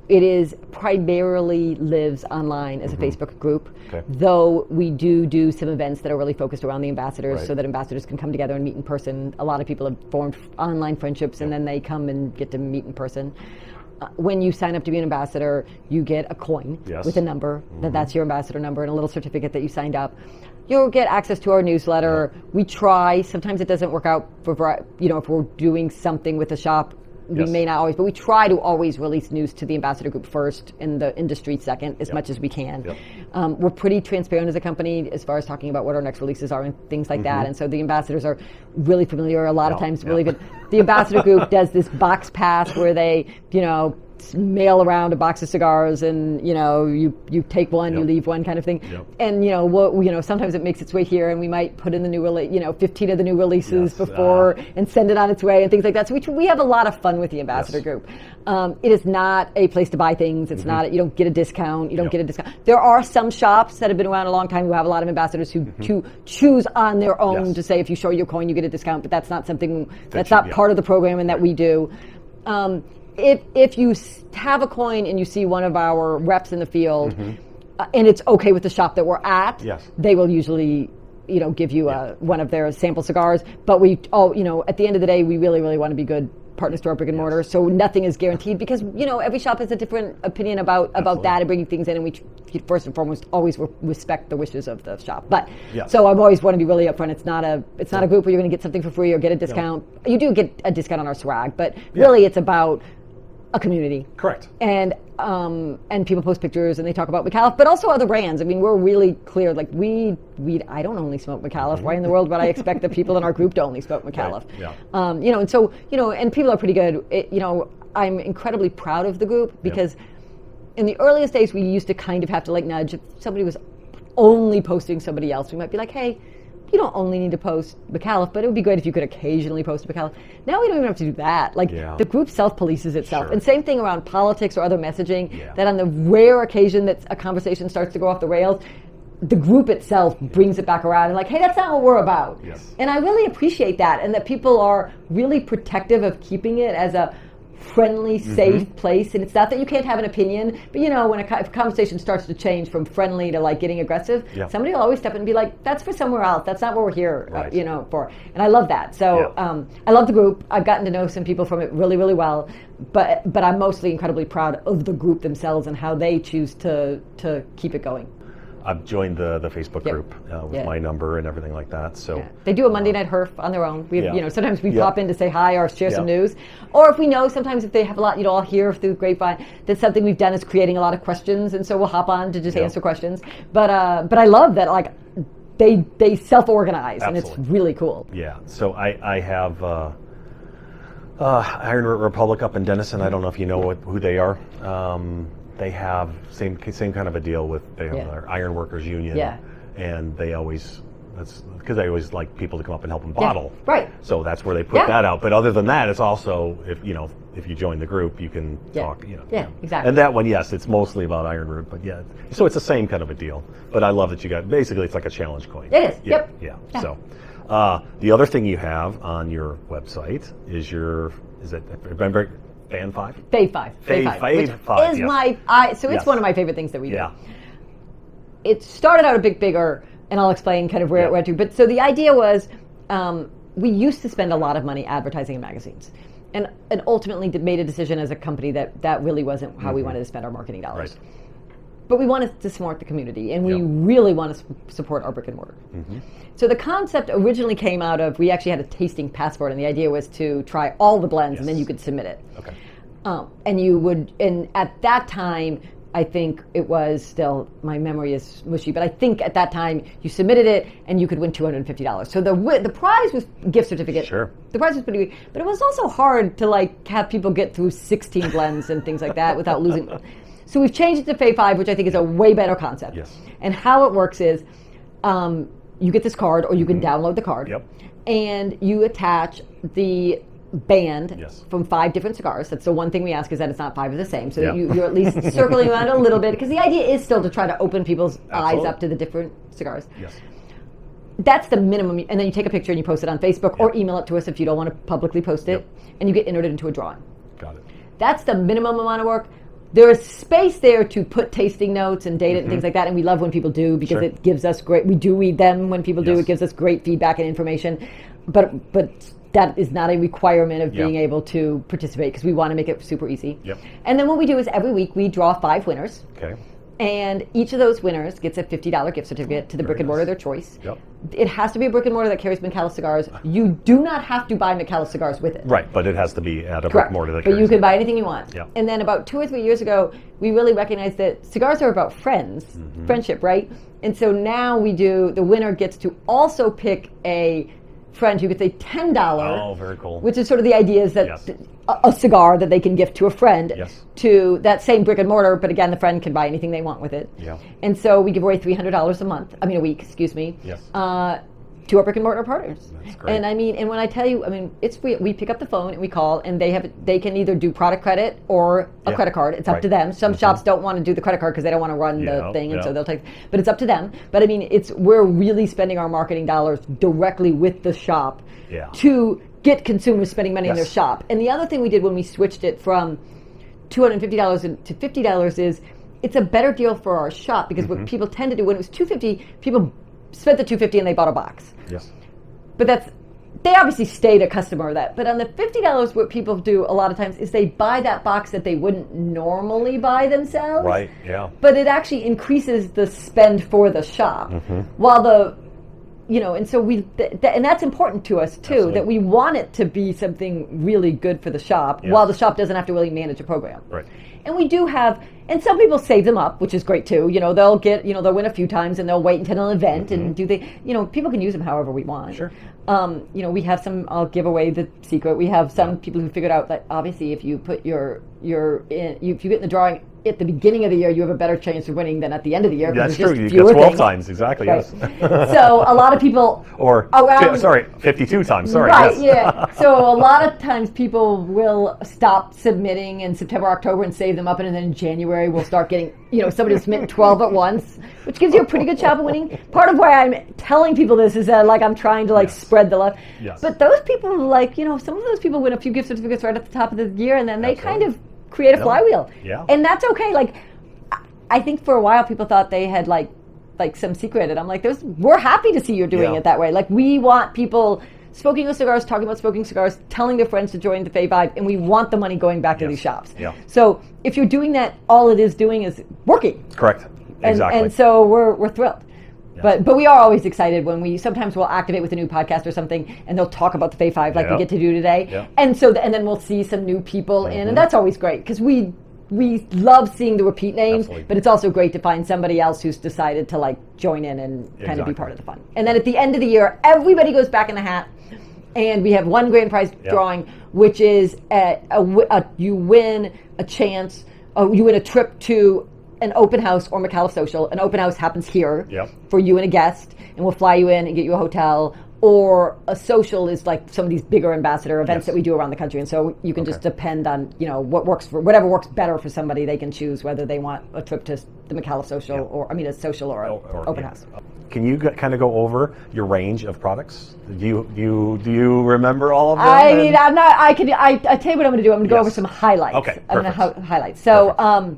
It is primarily lives online as a Facebook group, though we do some events that are really focused around the ambassadors so that ambassadors can come together and meet in person. A lot of people have formed online friendships and then they come and get to meet in person. When you sign up to be an ambassador, you get a coin with a number, that's your ambassador number, and a little certificate that you signed up. You'll get access to our newsletter. We try. Sometimes it doesn't work out if we're doing something with the shop we may not always, but we try to always release news to the ambassador group first and the industry second as much as we can. We're pretty transparent as a company as far as talking about what our next releases are and things like that. And so the ambassadors are really familiar, a lot of times really good. The ambassador group does this box pass where they, mail around a box of cigars and you take one, you leave one kind of thing. And sometimes it makes its way here and we might put in the new 15 of the new releases before and send it on its way and things like that. So we have a lot of fun with the ambassador group. It is not a place to buy things. It's not, you don't get a discount. You don't get a discount. There are some shops that have been around a long time who have a lot of ambassadors who choose on their own to say if you show your coin you get a discount, but that's not something that's not part of the program and that we do. If you have a coin and you see one of our reps in the field, and it's okay with the shop that we're at, they will usually, give you one of their sample cigars. But at the end of the day, we really, really want to be good partners to our brick and mortar. So nothing is guaranteed because every shop has a different opinion about that and bringing things in, and we first and foremost always respect the wishes of the shop. But so I've always want to be really upfront. It's not a group where you're going to get something for free or get a discount. You do get a discount on our swag, but really it's about a community. Correct. And people post pictures and they talk about Micallef, but also other brands. I mean, we're really clear. Like I don't only smoke Micallef. Why in the world would I expect the people in our group to only smoke Micallef? And so and people are pretty good. I'm incredibly proud of the group because in the earliest days we used to kind of have to nudge if somebody was only posting somebody else. We might be like, hey, you don't only need to post Micallef, but it would be great if you could occasionally post Micallef. Now we don't even have to do that. The group self-polices itself. And same thing around politics or other messaging, that on the rare occasion that a conversation starts to go off the rails, the group itself brings it back around and hey, that's not what we're about. And I really appreciate that, and that people are really protective of keeping it as a friendly, safe place. And it's not that you can't have an opinion, but when a conversation starts to change from friendly to getting aggressive, somebody will always step in and be like, that's for somewhere else. That's not what we're here, for. And I love that. So I love the group. I've gotten to know some people from it really, really well. But I'm mostly incredibly proud of the group themselves and how they choose to keep it going. I've joined the Facebook group with my number and everything like that. So they do a Monday night herf on their own. We sometimes we pop in to say hi or share some news, or if we know sometimes if they have a lot, all hear through the grapevine that something we've done is creating a lot of questions, and so we'll hop on to just answer questions. But I love that they self-organize and it's really cool. Yeah. So I have Iron Republic up in Denison. I don't know if you know who they are. They have same kind of a deal with their Iron Workers Union, and they always that's because they always like people to come up and help them bottle. Right. So that's where they put that out. But other than that, it's also if you join the group, you can talk. Exactly. And that one, yes, it's mostly about Iron Root, but so it's the same kind of a deal. But I love that you got basically it's like a challenge coin. It is. Yeah. So the other thing you have on your website is remember. Fan 5? Fave 5. Fave 5. Is it's one of my favorite things that we do. It started out a bit bigger, and I'll explain kind of where it went to. But so the idea was we used to spend a lot of money advertising in magazines. And ultimately made a decision as a company that really wasn't how we wanted to spend our marketing dollars. Right. But we wanted to support the community, and we really want to support our brick and mortar. So the concept originally came out of, we actually had a tasting passport, and the idea was to try all the blends, and then you could submit it. Okay. And at that time, I think it was still, my memory is mushy, but I think at that time you submitted it and you could win $250. So the prize was gift certificate. Sure. The prize was pretty good, but it was also hard to have people get through 16 blends and things like that without losing. So we've changed it to Fave 5, which I think is a way better concept. Yes. And how it works is you get this card, or you can download the card, and you attach the band from 5 different cigars. That's the one thing we ask, is that it's not 5 of the same, so that you're at least circling around a little bit, because the idea is still to try to open people's eyes up to the different cigars. Yes. That's the minimum, and then you take a picture and you post it on Facebook or email it to us if you don't want to publicly post it, and you get entered into a drawing. Got it. That's the minimum amount of work. There is space there to put tasting notes and data and things like that, and we love when people do, because it gives us great, we do read them when people do, it gives us great feedback and information, but that is not a requirement of being able to participate, because we want to make it super easy. And then what we do is every week we draw 5 winners. Okay. And each of those winners gets a $50 gift certificate to the brick and mortar of their choice. Yep. It has to be a brick and mortar that carries Micallef cigars. You do not have to buy Micallef cigars with it. Right, but it has to be at a brick Correct. and mortar that But carries you can it. buy anything you want. Yep. And then about 2 or 3 years ago, we really recognized that cigars are about friends, friendship, right? And so now the winner gets to also pick a friend who gets a $10. Oh, very cool. Which is sort of the idea is that Yes. a cigar that they can gift to a friend Yes. to that same brick and mortar, but again, the friend can buy anything they want with it. Yeah. And so we give away $300 a week, excuse me. Yes. To our brick and mortar partners. That's great. And when I tell you, it's free. We pick up the phone and we call, and they can either do product credit or a credit card. It's up to them. Some shops don't want to do the credit card because they don't want to run the thing, and so they'll take. But it's up to them. But we're really spending our marketing dollars directly with the shop to get consumers spending money in their shop. And the other thing we did when we switched it from $250 to $50 is it's a better deal for our shop because what people tend to do when it was $250, people spent the $250 and they bought a box. Yes. But they obviously stayed a customer of that. But on the $50, what people do a lot of times is they buy that box that they wouldn't normally buy themselves. Right, yeah. But it actually increases the spend for the shop. While and so and that's important to us too, Absolutely. that we want it to be something really good for the shop while the shop doesn't have to really manage a program. Right. And we do have, and some people save them up, which is great too. They'll get, they'll win a few times and they'll wait until an event and people can use them however we want. Sure. We have some, I'll give away the secret. We have some people who figured out that obviously if you put if you get in the drawing at the beginning of the year, you have a better chance of winning than at the end of the year. That's there's true. just You get 12 things. times, exactly, Right. yes. So a lot of people... Or, 52 times, sorry. Right, yes. yeah. So a lot of times people will stop submitting in September, October and save them up, and then in January we'll start getting, somebody to submit 12 at once, which gives you a pretty good shot of winning. Part of why I'm telling people this is that, I'm trying to, spread the love. Yes. But those people, some of those people win a few gift certificates right at the top of the year, and then they kind of create a flywheel. Yeah. And that's okay. I think for a while people thought they had, some secret, and I'm like, we're happy to see you're doing it that way. We want people smoking those cigars, talking about smoking cigars, telling their friends to join the Fay Vibe, and we want the money going back to these shops. Yeah. So if you're doing that, all it is doing is working. Correct. Exactly. And so we're thrilled. Yes. But we are always excited when sometimes we'll activate with a new podcast or something, and they'll talk about the Fay Five like we get to do today. Yep. And so and then we'll see some new people in, and that's always great because we love seeing the repeat names, Absolutely. but it's also great to find somebody else who's decided to join in and kind of be part of the fun. And then at the end of the year, everybody goes back in the hat, and we have one grand prize drawing, which is you win a chance, you win a trip to an open house or Micallef Social. An open house happens here for you and a guest, and we'll fly you in and get you a hotel. Or a social is some of these bigger ambassador events that we do around the country, and so you can just depend on whatever works better for somebody. They can choose whether they want a trip to the Micallef Social or a social or open house. Can you kind of go over your range of products? Do you remember all of them? I'm not. I tell you what I'm going to do. I'm going to go over some highlights. Okay, I'm going to highlights. So.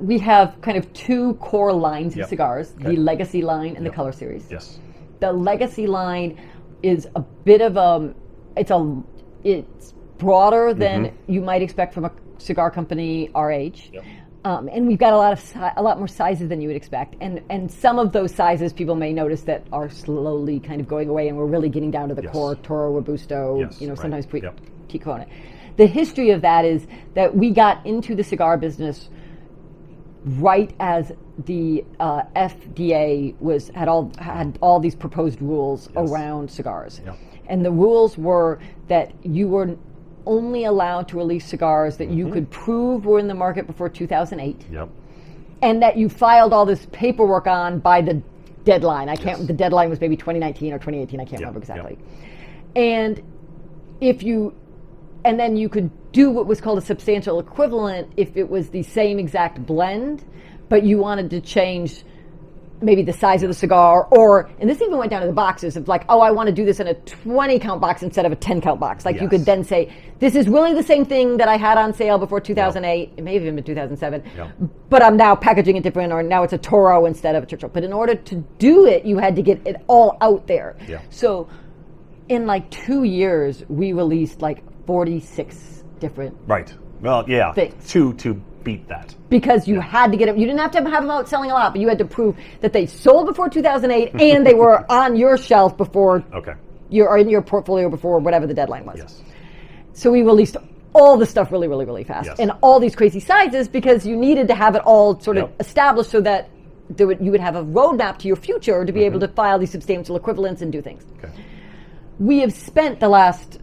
We have kind of two core lines of cigars, the Legacy line and the Color Series. Yes. The Legacy line is a bit of it's broader than you might expect from a cigar company our age. Yep. And we've got a lot more sizes than you would expect. And some of those sizes people may notice that are slowly kind of going away, and we're really getting down to the core Toro Robusto, sometimes Ticone. The history of that is that we got into the cigar business right as the FDA had all these proposed rules around cigars, and the rules were that you were only allowed to release cigars that you could prove were in the market before 2008, and that you filed all this paperwork on by the deadline. The deadline was maybe 2019 or 2018. I can't remember exactly, and and then you could do what was called a substantial equivalent if it was the same exact blend, but you wanted to change maybe the size of the cigar, and this even went down to the boxes of I want to do this in a 20 count box instead of a 10 count box. You could then say, this is really the same thing that I had on sale before 2008, it may have even been 2007, but I'm now packaging it different, or now it's a Toro instead of a Churchill. But in order to do it, you had to get it all out there. So in 2 years, we released 46 different Well, things. to beat that. Because you had to get them. You didn't have to have them out selling a lot, but you had to prove that they sold before 2008 and they were on your shelf before or in your portfolio before whatever the deadline was. Yes. So we released all the stuff really, really, really fast. Yes. And all these crazy sizes because you needed to have it all sort of established so that you would have a roadmap to your future to be able to file these substantial equivalents and do things. Okay. We have spent the last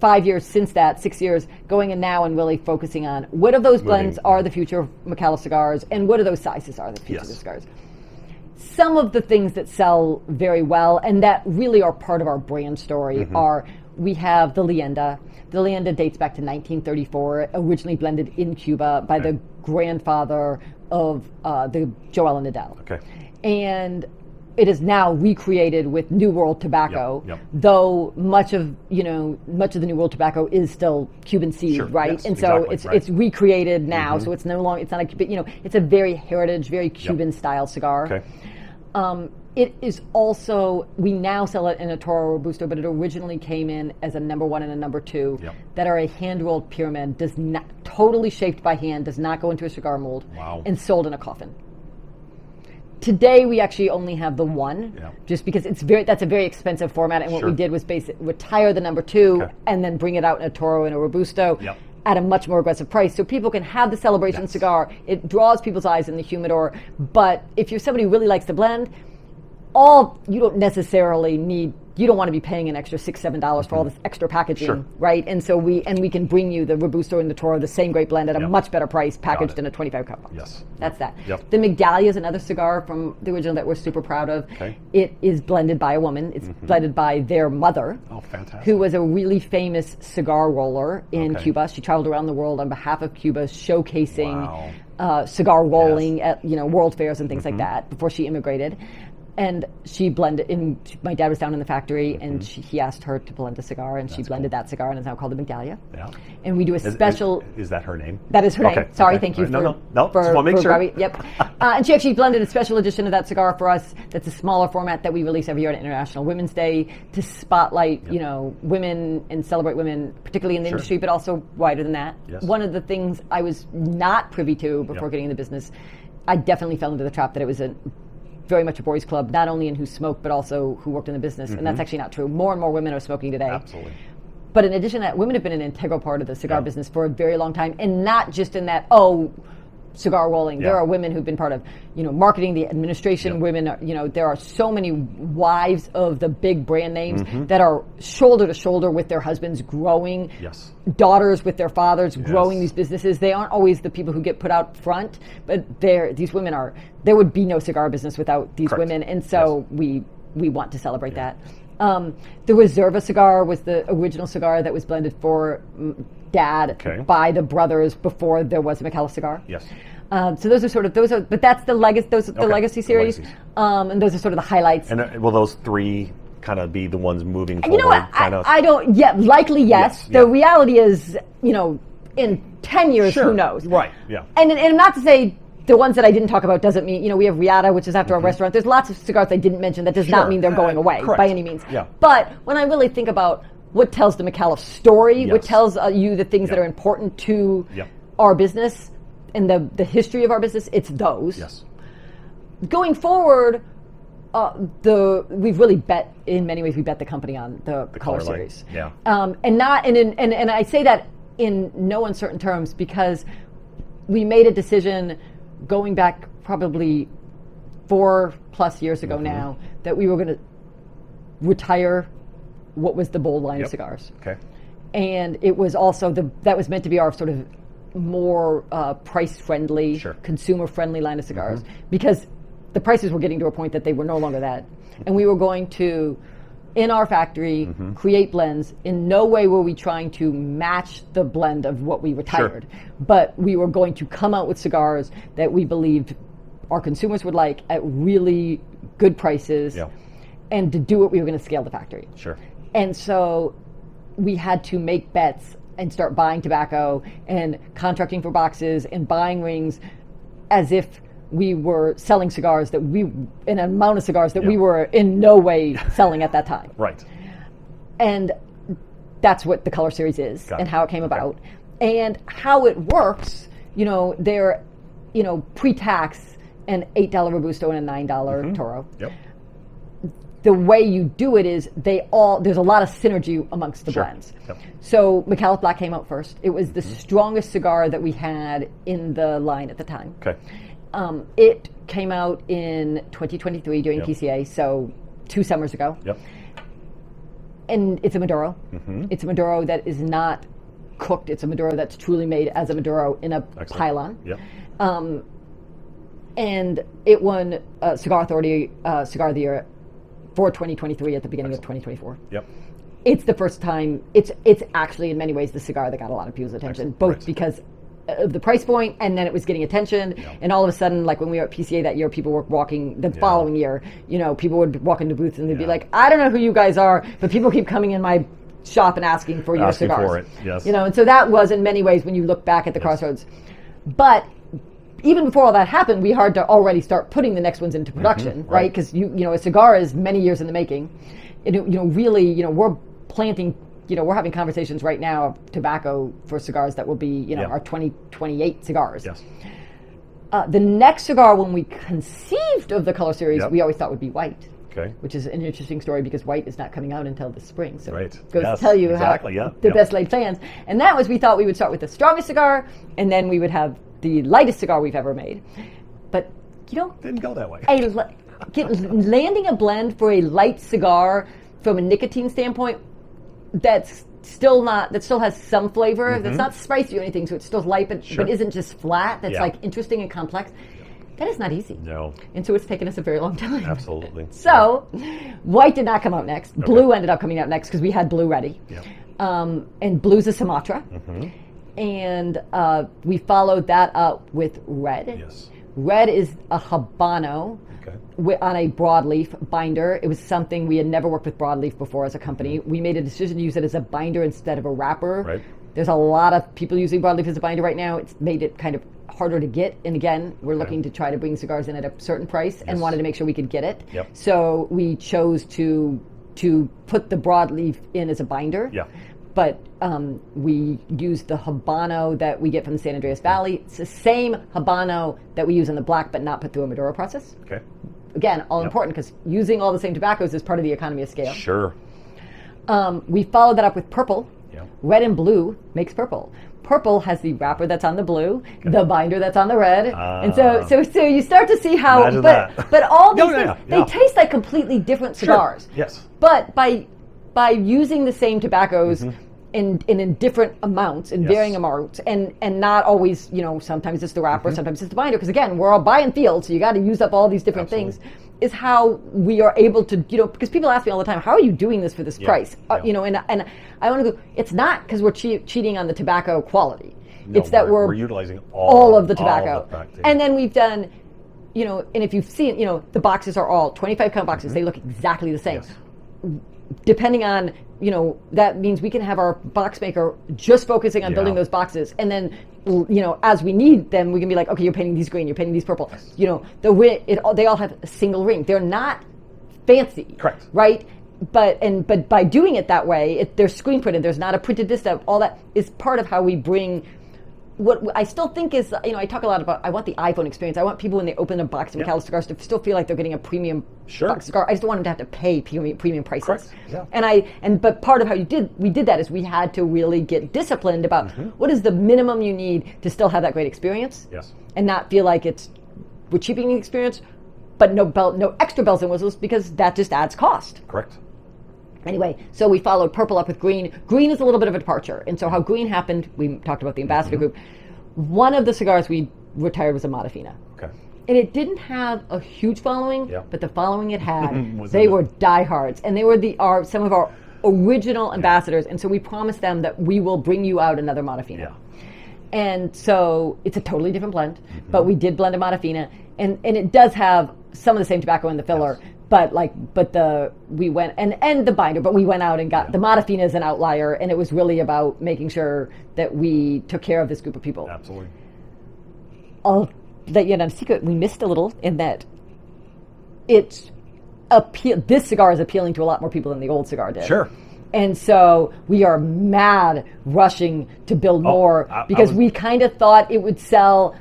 5 years since that, 6 years, going in now and really focusing on what of those blends are the future of Micallef cigars and what of those sizes are the future of the cigars. Some of the things that sell very well and that really are part of our brand story are, we have the Leyenda. The Leyenda dates back to 1934, originally blended in Cuba by the grandfather of the Joel and Adele. Okay. And it is now recreated with New World tobacco, though much of the New World tobacco is still Cuban seed, right? Yes, and so exactly, it's recreated now, so it's no longer, it's not it's a very heritage, very Cuban style cigar. Okay. It is also, we now sell it in a Toro Robusto, but it originally came in as a number 1 and a number 2 that are a hand-rolled pyramid, does not, totally shaped by hand, does not go into a cigar mold, and sold in a coffin. Today we actually only have the 1, just because that's a very expensive format, and what we did was retire the number 2 and then bring it out in a Toro and a Robusto. At a much more aggressive price, so people can have the celebration cigar. It draws people's eyes in the humidor, but if you're somebody who really likes to blend, you don't necessarily need, you don't want to be paying an extra $6-7 for all this extra packaging, right? And so we can bring you the Robusto and the Toro, the same great blend at a much better price, packaged in a 25 cup box. Yes. That's that. The Migdalia is another cigar from the original that we're super proud of. Okay. It is blended by a woman. It's blended by their mother, who was a really famous cigar roller in Cuba. She traveled around the world on behalf of Cuba, showcasing cigar rolling at world fairs and things like that before she immigrated. And she blended my dad was down in the factory and he asked her to blend a cigar and she blended that cigar and it's now called the Migdalia. And we do a special... Is that her name? That is her name. Sorry, thank you No, just want to make sure. Yep. And she actually blended a special edition of that cigar for us that's a smaller format that we release every year on International Women's Day to spotlight, women and celebrate women, particularly in the industry, but also wider than that. One of the things I was not privy to before getting in the business, I definitely fell into the trap that it was very much a boys' club, not only in who smoked, but also who worked in the business. And that's actually not true. More and more women are smoking today. Absolutely. But in addition to that, women have been an integral part of the cigar business for a very long time. And not just in that, cigar rolling. There are women who've been part of, marketing, the administration, women, there are so many wives of the big brand names that are shoulder to shoulder with their husbands growing, daughters with their fathers growing these businesses. They aren't always the people who get put out front, but these women are, there would be no cigar business without these women. And so we want to celebrate that. The Reserva cigar was the original cigar that was blended for Dad by the brothers before there was a Micallef cigar. So those are but that's the legacy. Those are the legacy series, and those are sort of the highlights. And will those 3 kind of be the ones moving forward? You know what? I don't. Yeah, likely yes. The reality is, in 10 years, who knows? Right. Yeah. And not to say the ones that I didn't talk about doesn't mean, we have Riata, which is after our restaurant. There's lots of cigars I didn't mention. That does not mean they're going away by any means. But when I really think about what tells the Micallef story, what tells you the things that are important to our business and the history of our business, it's those. Going forward, we've really bet, in many ways, we bet the company on the color series. And I say that in no uncertain terms because we made a decision going back probably 4+ years ago now that we were going to retire what was the bold line of cigars. And it was also that was meant to be our sort of more price-friendly, consumer-friendly line of cigars because the prices were getting to a point that they were no longer that. And we were going to, in our factory, create blends. In no way were we trying to match the blend of what we retired, but we were going to come out with cigars that we believed our consumers would like at really good prices and to do it, we were going to scale the factory. And so we had to make bets and start buying tobacco and contracting for boxes and buying rings as if we were selling cigars an amount of cigars that we were in no way selling at that time. And that's what the color series is and how it came about. And how it works they're, pre-tax an $8 Robusto and a $9 Toro. Yep. The way you do it is there's a lot of synergy amongst the blends. Yep. So Micallef Black came out first. It was the strongest cigar that we had in the line at the time. Okay. It came out in 2023 during PCA, so 2 summers ago. Yep. And it's a Maduro. It's a Maduro that is not cooked. It's a Maduro that's truly made as a Maduro in a pylon. Yep. And it won Cigar Authority Cigar of the Year for 2023 at the beginning of 2024. Yep. It's the first time. It's actually in many ways the cigar that got a lot of people's attention, both because of the price point, and then it was getting attention, and all of a sudden, like when we were at PCA that year, people were walking. The following year, people would walk into booths and they'd be like, "I don't know who you guys are, but people keep coming in my shop and asking for your cigars." For it, yes. And so that was in many ways when you look back at the crossroads, but. Even before all that happened, we had to already start putting the next ones into production, right? Because a cigar is many years in the making. Really, we're planting. We're having conversations right now of tobacco for cigars that will be, our 2028 cigars. Yes. The next cigar, when we conceived of the color series, we always thought would be white. Okay. Which is an interesting story because white is not coming out until the spring. So it goes to tell you the best laid plans. And that was, we thought we would start with the strongest cigar, and then we would have the lightest cigar we've ever made. But, didn't go that way. Landing a blend for a light cigar from a nicotine standpoint that still has some flavor, that's not spicy or anything, so it's still light, but isn't just flat, that's like interesting and complex. That is not easy. No. And so it's taken us a very long time. Absolutely. So, white did not come out next. Blue ended up coming out next because we had blue ready. Yep. And blue's a Sumatra. And we followed that up with red. Yes. Red is a Habano on a broadleaf binder. It was something we had never worked with broadleaf before as a company. We made a decision to use it as a binder instead of a wrapper. Right. There's a lot of people using broadleaf as a binder right now. It's made it kind of harder to get. And again, we're looking to try to bring cigars in at a certain price and wanted to make sure we could get it. Yep. So we chose to put the broadleaf in as a binder. Yeah. But we use the Habano that we get from the San Andreas Valley. It's the same Habano that we use in the black, but not put through a Maduro process. Okay. Again, all important because using all the same tobaccos is part of the economy of scale. Sure. We followed that up with purple. Yeah. Red and blue makes purple. Purple has the wrapper that's on the blue, the binder that's on the red, and so you start to see how. But all these things, they taste like completely different cigars. Sure. Yes. But by using the same tobaccos in different amounts, in varying amounts, and not always, sometimes it's the wrapper, sometimes it's the binder, because again, we're all buying fields, so you got to use up all these different things, is how we are able to, because people ask me all the time, how are you doing this for this price? And I want to go, it's not because we're cheating on the tobacco quality. No, it's that we're utilizing all of the tobacco. And then we've done, and if you've seen, the boxes are all 25 count boxes, they look exactly the same. Yes. Depending on, that means we can have our box maker just focusing on building those boxes. And then, as we need them, we can be like, okay, you're painting these green, you're painting these purple. Yes. They all have a single ring. They're not fancy. Correct. Right? But by doing it that way, they're screen printed. There's not a printed disc. All that is part of how we bring what I still think is, I talk a lot about, I want the iPhone experience. I want people when they open a box of Micallef cigars to still feel like they're getting a premium box cigar. I just don't want them to have to pay premium prices. Correct. Yeah. But part of how we did that is we had to really get disciplined about what is the minimum you need to still have that great experience. Yes. And not feel like we're cheapening the experience, but no extra bells and whistles because that just adds cost. Correct. Anyway, so we followed purple up with green. Green is a little bit of a departure. And so how green happened, we talked about the ambassador group. One of the cigars we retired was a Modafina. Okay. And it didn't have a huge following, but the following it had, they were diehards. And they were some of our original ambassadors. And so we promised them that we will bring you out another Modafina. Yeah. And so it's a totally different blend, but we did blend a Modafina. And it does have some of the same tobacco in the filler. Yes. We went and the binder, but we went out and got the Modafina as an outlier, and it was really about making sure that we took care of this group of people. Absolutely. I'll let you in on a secret. We missed a little in that this cigar is appealing to a lot more people than the old cigar did. Sure. And so we are mad rushing to build more because we kind of thought it would sell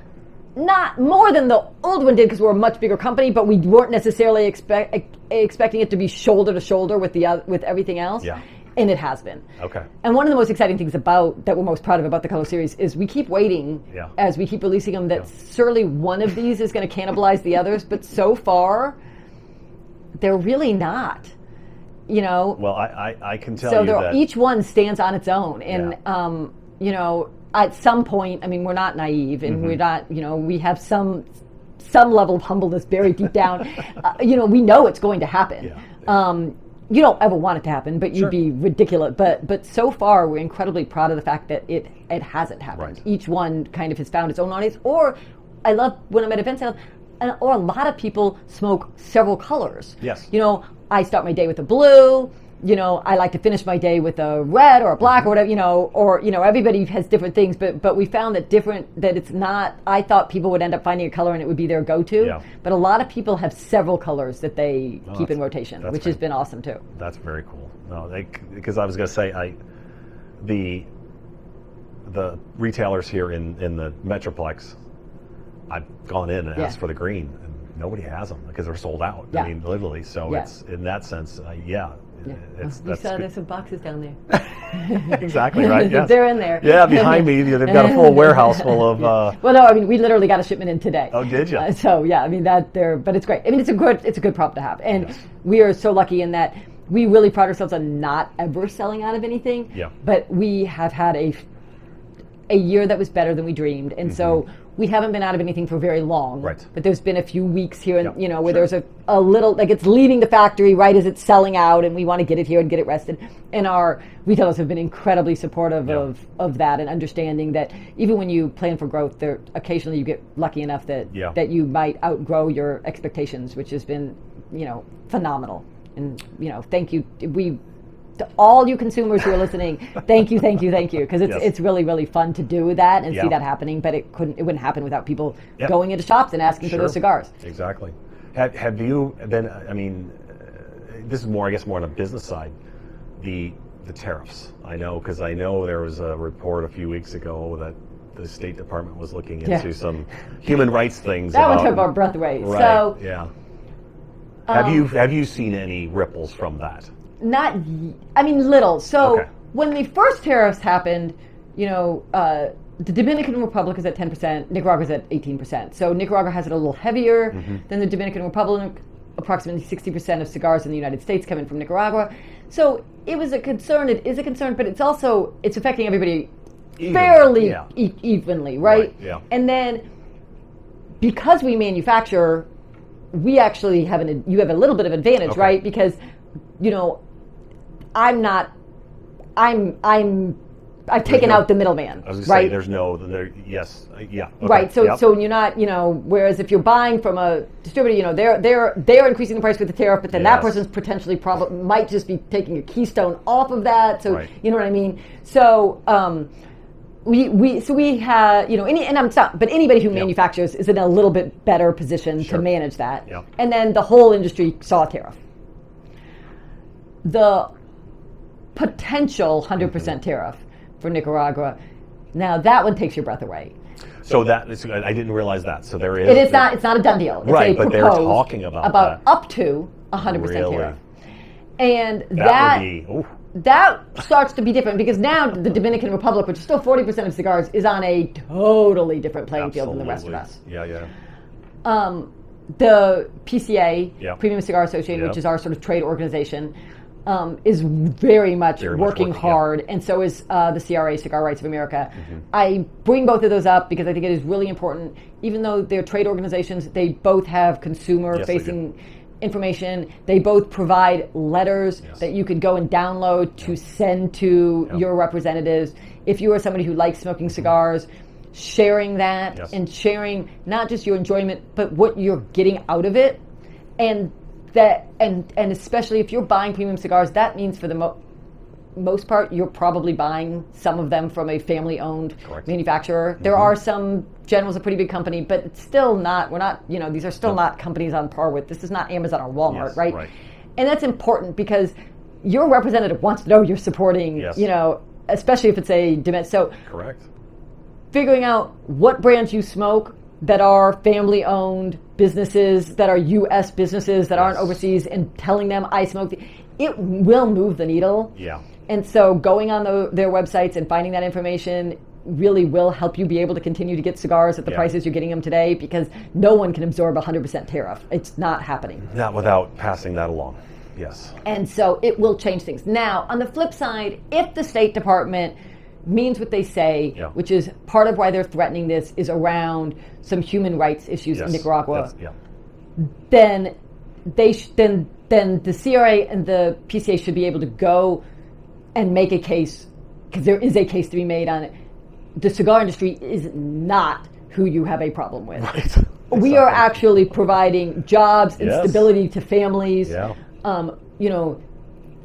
not more than the old one did because we're a much bigger company, but we weren't necessarily expecting it to be shoulder to shoulder with everything else. Yeah. And it has been. Okay. And one of the most exciting things that we're most proud of about the Color Series is we keep waiting as we keep releasing them that surely one of these is going to cannibalize the others, but so far they're really not. You know. Well, I can tell you that each one stands on its own, and you know, at some point, I mean, we're not naive, and we're not, you know, we have some level of humbleness buried deep down. You know, we know it's going to happen. Yeah. You don't ever want it to happen, but you'd be ridiculous. But so far, we're incredibly proud of the fact that it hasn't happened. Right. Each one kind of has found its own audience. Or I love when I'm at events, or a lot of people smoke several colors. Yes. You know, I start my day with a blue. You know, I like to finish my day with a red or a black or whatever, you know, or, you know, everybody has different things, but we found that it's not, I thought people would end up finding a color and it would be their go-to, but a lot of people have several colors that they keep in rotation, which has been awesome too. That's very cool. No, because I was going to say, the retailers here in the Metroplex, I've gone in and asked for the green, and nobody has them because they're sold out. I mean, literally. So it's, in that sense, We saw there's some boxes down there. Exactly right. Yes. They're in there. Yeah, behind me, they've got a full warehouse full of. Well, no, I mean we literally got a shipment in today. Oh, did you? So yeah, I mean but it's great. I mean it's a good problem to have, and we are so lucky in that we really pride ourselves on not ever selling out of anything. Yeah. But we have had a year that was better than we dreamed, and so we haven't been out of anything for very long. Right. But there's been a few weeks here, and you know, where there's a little, like it's leaving the factory right as it's selling out, and we want to get it here and get it rested. And our retailers have been incredibly supportive of that, and understanding that even when you plan for growth, there occasionally you get lucky enough that you might outgrow your expectations, which has been, you know, phenomenal. And you know, thank you. To all you consumers who are listening, thank you, because it's really, really fun to do that and see that happening. But it wouldn't happen without people going into shops and asking for those cigars. Exactly. Have you been? I mean, this is more, I guess, more on a business side. The tariffs. I know there was a report a few weeks ago that the State Department was looking into some human rights things. That one took our breath away. Right. So have you seen any ripples from that? Not, I mean, little. So when the first tariffs happened, you know, the Dominican Republic is at 10%, Nicaragua is at 18%. So Nicaragua has it a little heavier than the Dominican Republic. Approximately 60% of cigars in the United States come in from Nicaragua. So it was a concern. It is a concern, but it's affecting everybody fairly evenly, right? Yeah. And then because we manufacture, we actually you have a little bit of advantage, right? Because, you know, I've taken out the middleman, I was right? Say Right. So you're not, you know, whereas if you're buying from a distributor, you know, they're increasing the price with the tariff, but then that person's potentially might just be taking a keystone off of that. So you know what I mean? So we have, you know, but anybody who manufactures is in a little bit better position to manage that. Yep. And then the whole industry saw a tariff. The potential 100% tariff for Nicaragua, now that one takes your breath away. So I didn't realize that. So there is. It's not a done deal. Right, but they're talking about that. Up to 100% tariff. And that starts to be different because now the Dominican Republic, which is still 40% of cigars, is on a totally different playing field than the rest of us. Yeah. The PCA, Premium Cigar Association, which is our sort of trade organization, is very much working hard, and so is the CRA, Cigar Rights of America. I bring both of those up because I think it is really important. Even though they're trade organizations, they both have consumer-facing information. They both provide letters that you could go and download to send to your representatives. If you are somebody who likes smoking cigars, sharing that and sharing not just your enjoyment, but what you're getting out of it, and especially if you're buying premium cigars, that means for the most part you're probably buying some of them from a family-owned manufacturer. There are some. General's a pretty big company, but it's still not. We're not. You know, these are still not companies on par with. This is not Amazon or Walmart, right? And that's important because your representative wants to know you're supporting, Yes. especially if it's a domestic. So Correct. figuring out what brands you smoke that are family-owned businesses, that are U.S. businesses, that aren't overseas, and telling them I smoke, it will move the needle. Yeah. And so going on their websites and finding that information really will help you be able to continue to get cigars at the prices you're getting them today, because no one can absorb 100% tariff. It's not happening. Not without passing that along. Yes. And so it will change things. Now, on the flip side, if the State Department means what they say, which is part of why they're threatening this is around some human rights issues in Nicaragua, then then the CRA and the PCA should be able to go and make a case, because there is a case to be made on it. The cigar industry is not who you have a problem with. Right. We are actually providing jobs and stability to families. Yeah.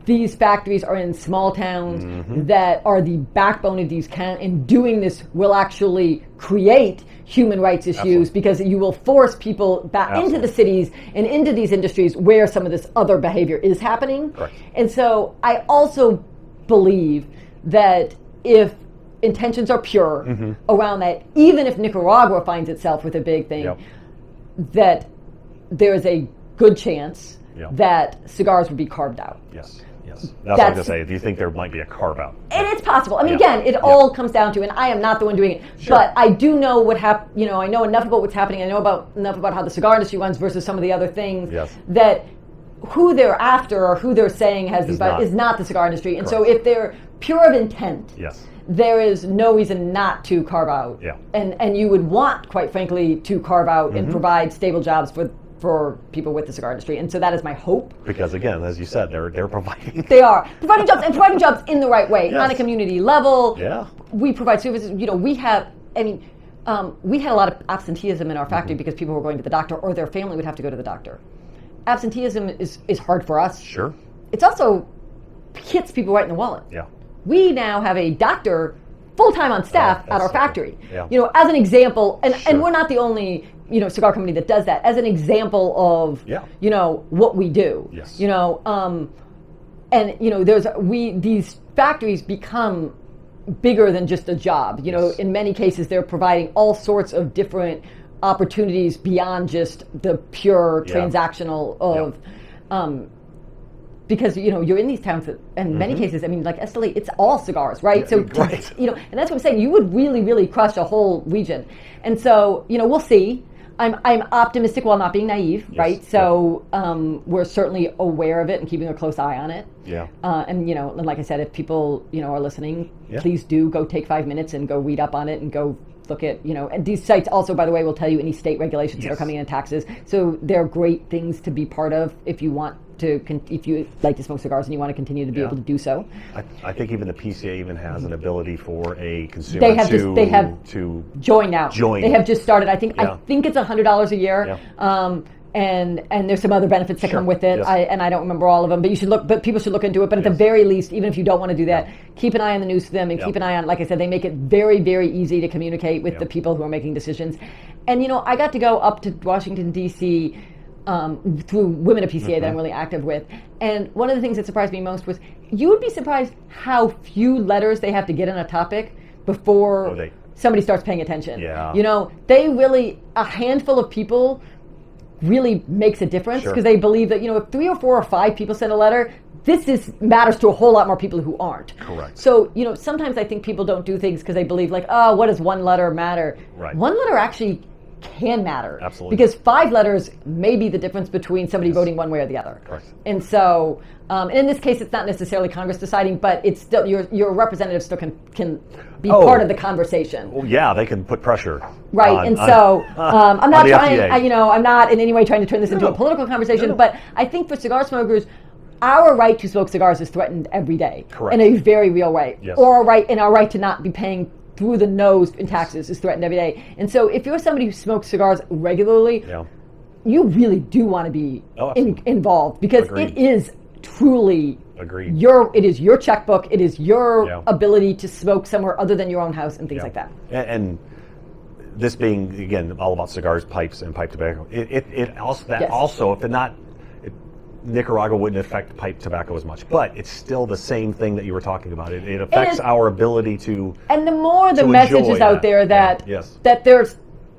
These factories are in small towns that are the backbone of these towns, and doing this will actually create human rights issues because you will force people back into the cities and into these industries where some of this other behavior is happening. Correct. And so I also believe that if intentions are pure around that, even if Nicaragua finds itself with a big thing, that there is a good chance that cigars would be carved out. Yes. That's what I was going to say. Do you think there might be a carve-out? And it's possible. I mean, again, it all comes down to, and I am not the one doing it, but I do know what I know enough about what's happening. I know enough about how the cigar industry runs versus some of the other things that who they're after or who they're saying has these is not the cigar industry. And so if they're pure of intent, there is no reason not to carve out. And you would want, quite frankly, to carve out and provide stable jobs for people with the cigar industry. And so that is my hope. Because again, as you said, they're providing. They are providing jobs, and providing jobs in the right way, on a community level. We provide services. We had a lot of absenteeism in our factory because people were going to the doctor, or their family would have to go to the doctor. Absenteeism is hard for us. Sure. It's also hits people right in the wallet. We now have a doctor full-time on staff at our factory. As an example, and we're not the only cigar company that does that. As an example of what we do. These factories become bigger than just a job. In many cases, they're providing all sorts of different opportunities beyond just the pure transactional of. Because you're in these towns that, in many cases, I mean, like Esteli, it's all cigars, right? So and that's what I'm saying. You would really, really crush a whole region, and so we'll see. I'm optimistic while not being naive, right? So we're certainly aware of it and keeping a close eye on it. And and like I said, if people are listening, please do go take 5 minutes and go read up on it and go look at and these sites also, by the way, will tell you any state regulations that are coming in, taxes. So they're great things to be part of if you want to, if you like to smoke cigars and you want to continue to be able to do so. I think even the PCA even has an ability for a consumer they have to join now. They have just started. I think it's $100 a year. And there's some other benefits that come with it. I don't remember all of them, but people should look into it. But at the very least, even if you don't want to do that, keep an eye on the news for them and keep an eye on, like I said, they make it very, very easy to communicate with the people who are making decisions. And I got to go up to Washington, D.C. Through Women of PCA that I'm really active with. And one of the things that surprised me most was you would be surprised how few letters they have to get on a topic before somebody starts paying attention. They really, a handful of people really makes a difference because they believe that if 3 or 4 or 5 people send a letter, this matters to a whole lot more people who aren't. Correct. So sometimes I think people don't do things because they believe what does one letter matter? One letter actually can matter. Absolutely. Because 5 letters may be the difference between somebody voting one way or the other. Correct. And so and in this case it's not necessarily Congress deciding, but it's still your representative still can be part of the conversation. Well, they can put pressure. Right. I'm not trying I'm not in any way trying to turn this into a political conversation, but I think for cigar smokers, our right to smoke cigars is threatened every day. Correct. In a very real way. Or our right to not be paying through the nose in taxes is threatened every day. And so if you're somebody who smokes cigars regularly, you really do want to be involved because it is truly it is your checkbook, it is your ability to smoke somewhere other than your own house and things like that. And this being, again, all about cigars, pipes, and pipe tobacco, it also, also, if it not, Nicaragua wouldn't affect pipe tobacco as much, but it's still the same thing that you were talking about. It affects our ability to. And the more the message is out there that that there's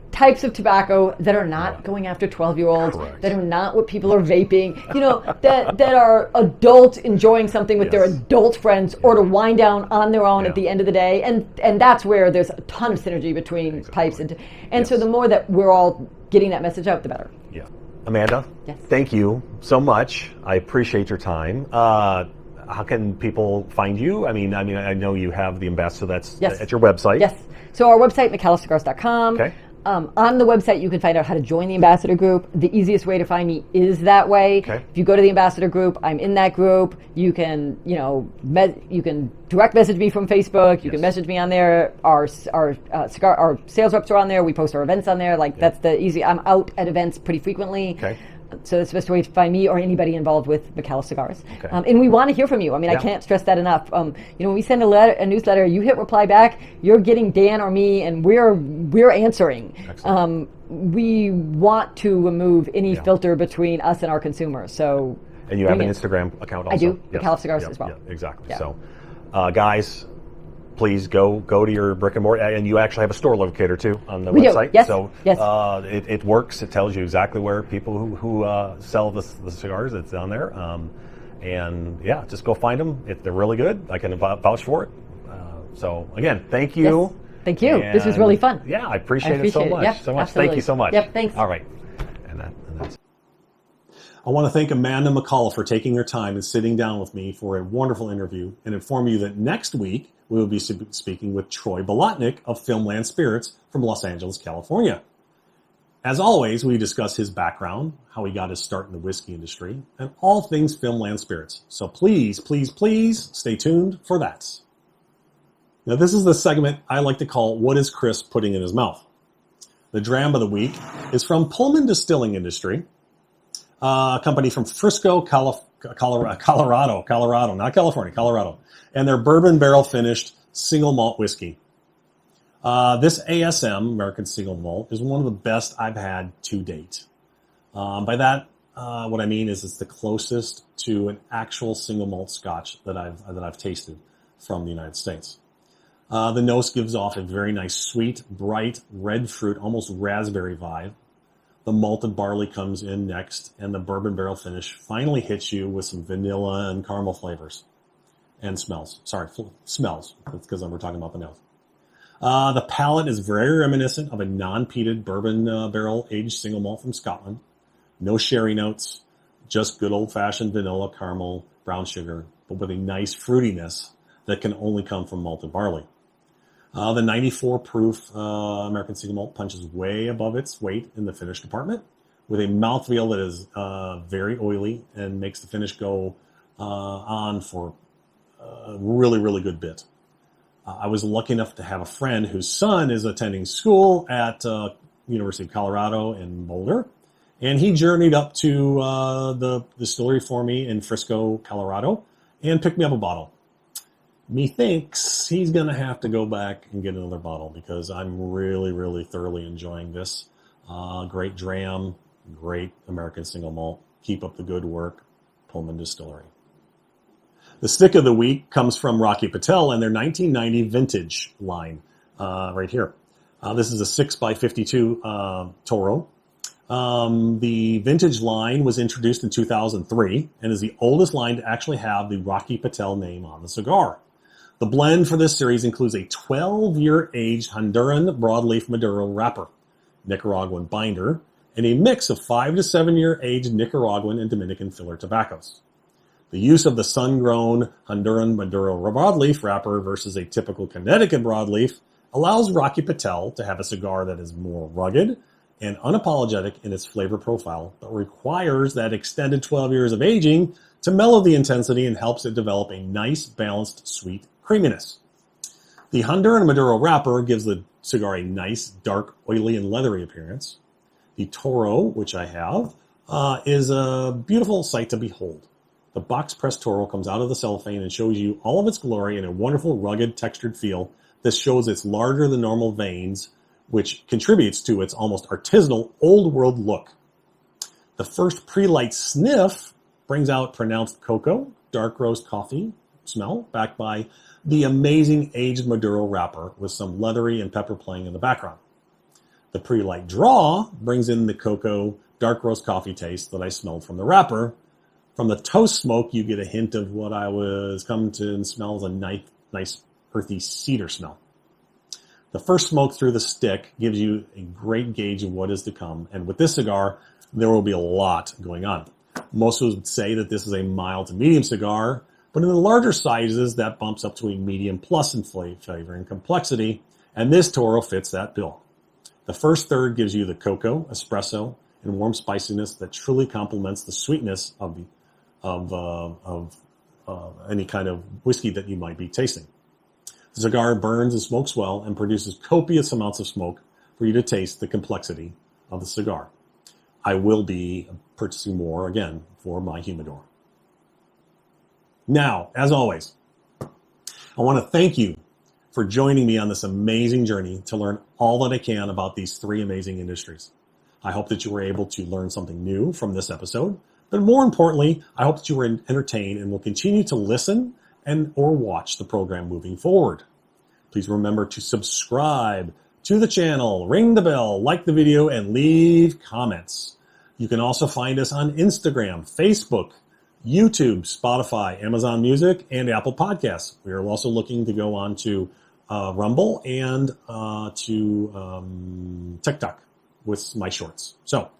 types of tobacco that are not going after 12-year-olds, that are not what people are vaping, that are adults enjoying something with their adult friends or to wind down on their own at the end of the day. And that's where there's a ton of synergy between pipes and so the more that we're all getting that message out, the better. Yeah. Amanda, thank you so much. I appreciate your time. How can people find you? I mean, I know you have the ambassador that's at your website. Yes. So our website, micallefcigars.com. Okay. On the website, you can find out how to join the ambassador group. The easiest way to find me is that way. Okay. If you go to the ambassador group, I'm in that group. You can, you can direct message me from Facebook. You can message me on there. Our sales reps are on there. We post our events on there. That's the easy. I'm out at events pretty frequently. Okay. So that's the best way to find me or anybody involved with Micallef Cigars. Okay. And we want to hear from you. I mean, I can't stress that enough. When we send a newsletter, you hit reply back, you're getting Dan or me, and we're answering. We want to remove any filter between us and our consumers. So. And you have an Instagram account also? I do. Micallef Cigars as well. Yeah, exactly. Yeah. So, guys, please go to your brick and mortar, and you actually have a store locator too on the website. Yes. So it works. It tells you exactly where people who sell the cigars. It's on there. And just go find them. If they're really good, I can vouch for it. So again, thank you. Yes. Thank you. This was really fun. Yeah, I appreciate it so much. Yep, so much. Absolutely. Thank you so much. Yep. Thanks. All right. And that's. I want to thank Amanda Micallef for taking her time and sitting down with me for a wonderful interview, and inform you that next week we will be speaking with Troy Bolotnick of Filmland Spirits from Los Angeles, California. As always, we discuss his background, how he got his start in the whiskey industry, and all things Filmland Spirits. So please, please, please stay tuned for that. Now, this is the segment I like to call What is Chris Putting in His Mouth? The dram of the week is from Pullman Distilling Industry, a company from Frisco, Colorado, not California, Colorado, and their bourbon barrel finished single malt whiskey. This ASM, American Single Malt, is one of the best I've had to date. By that, what I mean is it's the closest to an actual single malt Scotch that I've tasted from the United States. The nose gives off a very nice, sweet, bright, red fruit, almost raspberry vibe. The malted barley comes in next, and the bourbon barrel finish finally hits you with some vanilla and caramel flavors. And smells. Sorry, smells. That's because we're talking about the nose. The palate is very reminiscent of a non-peated bourbon barrel aged single malt from Scotland. No sherry notes, just good old-fashioned vanilla, caramel, brown sugar, but with a nice fruitiness that can only come from malted barley. The 94 proof American Single Malt punches way above its weight in the finish department, with a mouthfeel that is very oily and makes the finish go on for a really, really good bit. I was lucky enough to have a friend whose son is attending school at University of Colorado in Boulder, and he journeyed up to the distillery for me in Frisco, Colorado, and picked me up a bottle. Methinks he's going to have to go back and get another bottle because I'm really, really thoroughly enjoying this. Great dram, great American Single Malt. Keep up the good work, Pullman Distillery. The stick of the week comes from Rocky Patel and their 1990 vintage line right here. This is a 6x52 Toro. The vintage line was introduced in 2003 and is the oldest line to actually have the Rocky Patel name on the cigar. The blend for this series includes a 12-year aged Honduran broadleaf Maduro wrapper, Nicaraguan binder, and a mix of 5 to 7-year aged Nicaraguan and Dominican filler tobaccos. The use of the sun-grown Honduran Maduro broadleaf wrapper versus a typical Connecticut broadleaf allows Rocky Patel to have a cigar that is more rugged and unapologetic in its flavor profile, but requires that extended 12 years of aging to mellow the intensity and helps it develop a nice, balanced, sweet creaminess. The Honduran Maduro wrapper gives the cigar a nice, dark, oily, and leathery appearance. The Toro, which I have, is a beautiful sight to behold. The box-pressed Toro comes out of the cellophane and shows you all of its glory in a wonderful, rugged, textured feel. This shows its larger than normal veins, which contributes to its almost artisanal, old-world look. The first pre-light sniff brings out pronounced cocoa, dark roast coffee smell, backed by the amazing aged Maduro wrapper with some leathery and pepper playing in the background. The pre-light draw brings in the cocoa, dark roast coffee taste that I smelled from the wrapper. From the toast smoke, you get a hint of what I was come to smell as a nice earthy cedar smell. The first smoke through the stick gives you a great gauge of what is to come, and with this cigar, there will be a lot going on. Most would say that this is a mild to medium cigar, but in the larger sizes, that bumps up to a medium plus in flavor and complexity, and this Toro fits that bill. The first third gives you the cocoa, espresso, and warm spiciness that truly complements the sweetness of any kind of whiskey that you might be tasting. The cigar burns and smokes well and produces copious amounts of smoke for you to taste the complexity of the cigar. I will be purchasing more again for my humidor. Now, as always, I want to thank you for joining me on this amazing journey to learn all that I can about these three amazing industries. I hope that you were able to learn something new from this episode, but more importantly, I hope that you were entertained and will continue to listen and or watch the program moving forward. Please remember to subscribe to the channel, ring the bell, like the video, and leave comments. You can also find us on Instagram, Facebook, YouTube, Spotify, Amazon Music, and Apple Podcasts. We are also looking to go on to Rumble and to TikTok with my shorts. So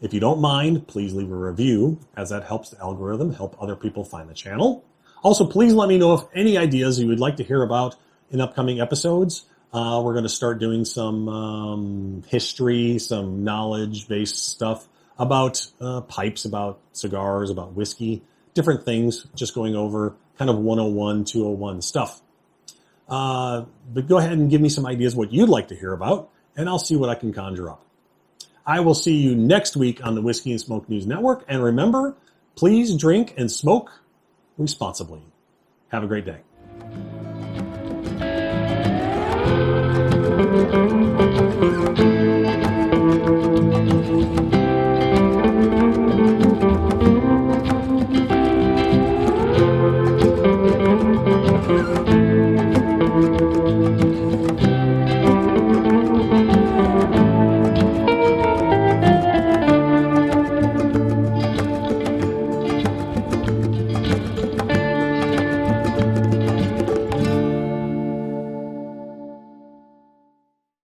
if you don't mind, please leave a review, as that helps the algorithm help other people find the channel. Also, please let me know if any ideas you would like to hear about in upcoming episodes. We're going to start doing some history, some knowledge-based stuff about pipes, about cigars, about whiskey, different things, just going over kind of 101, 201 stuff. But go ahead and give me some ideas what you'd like to hear about, and I'll see what I can conjure up. I will see you next week on the Whiskey and Smoke News Network. And remember, please drink and smoke responsibly. Have a great day.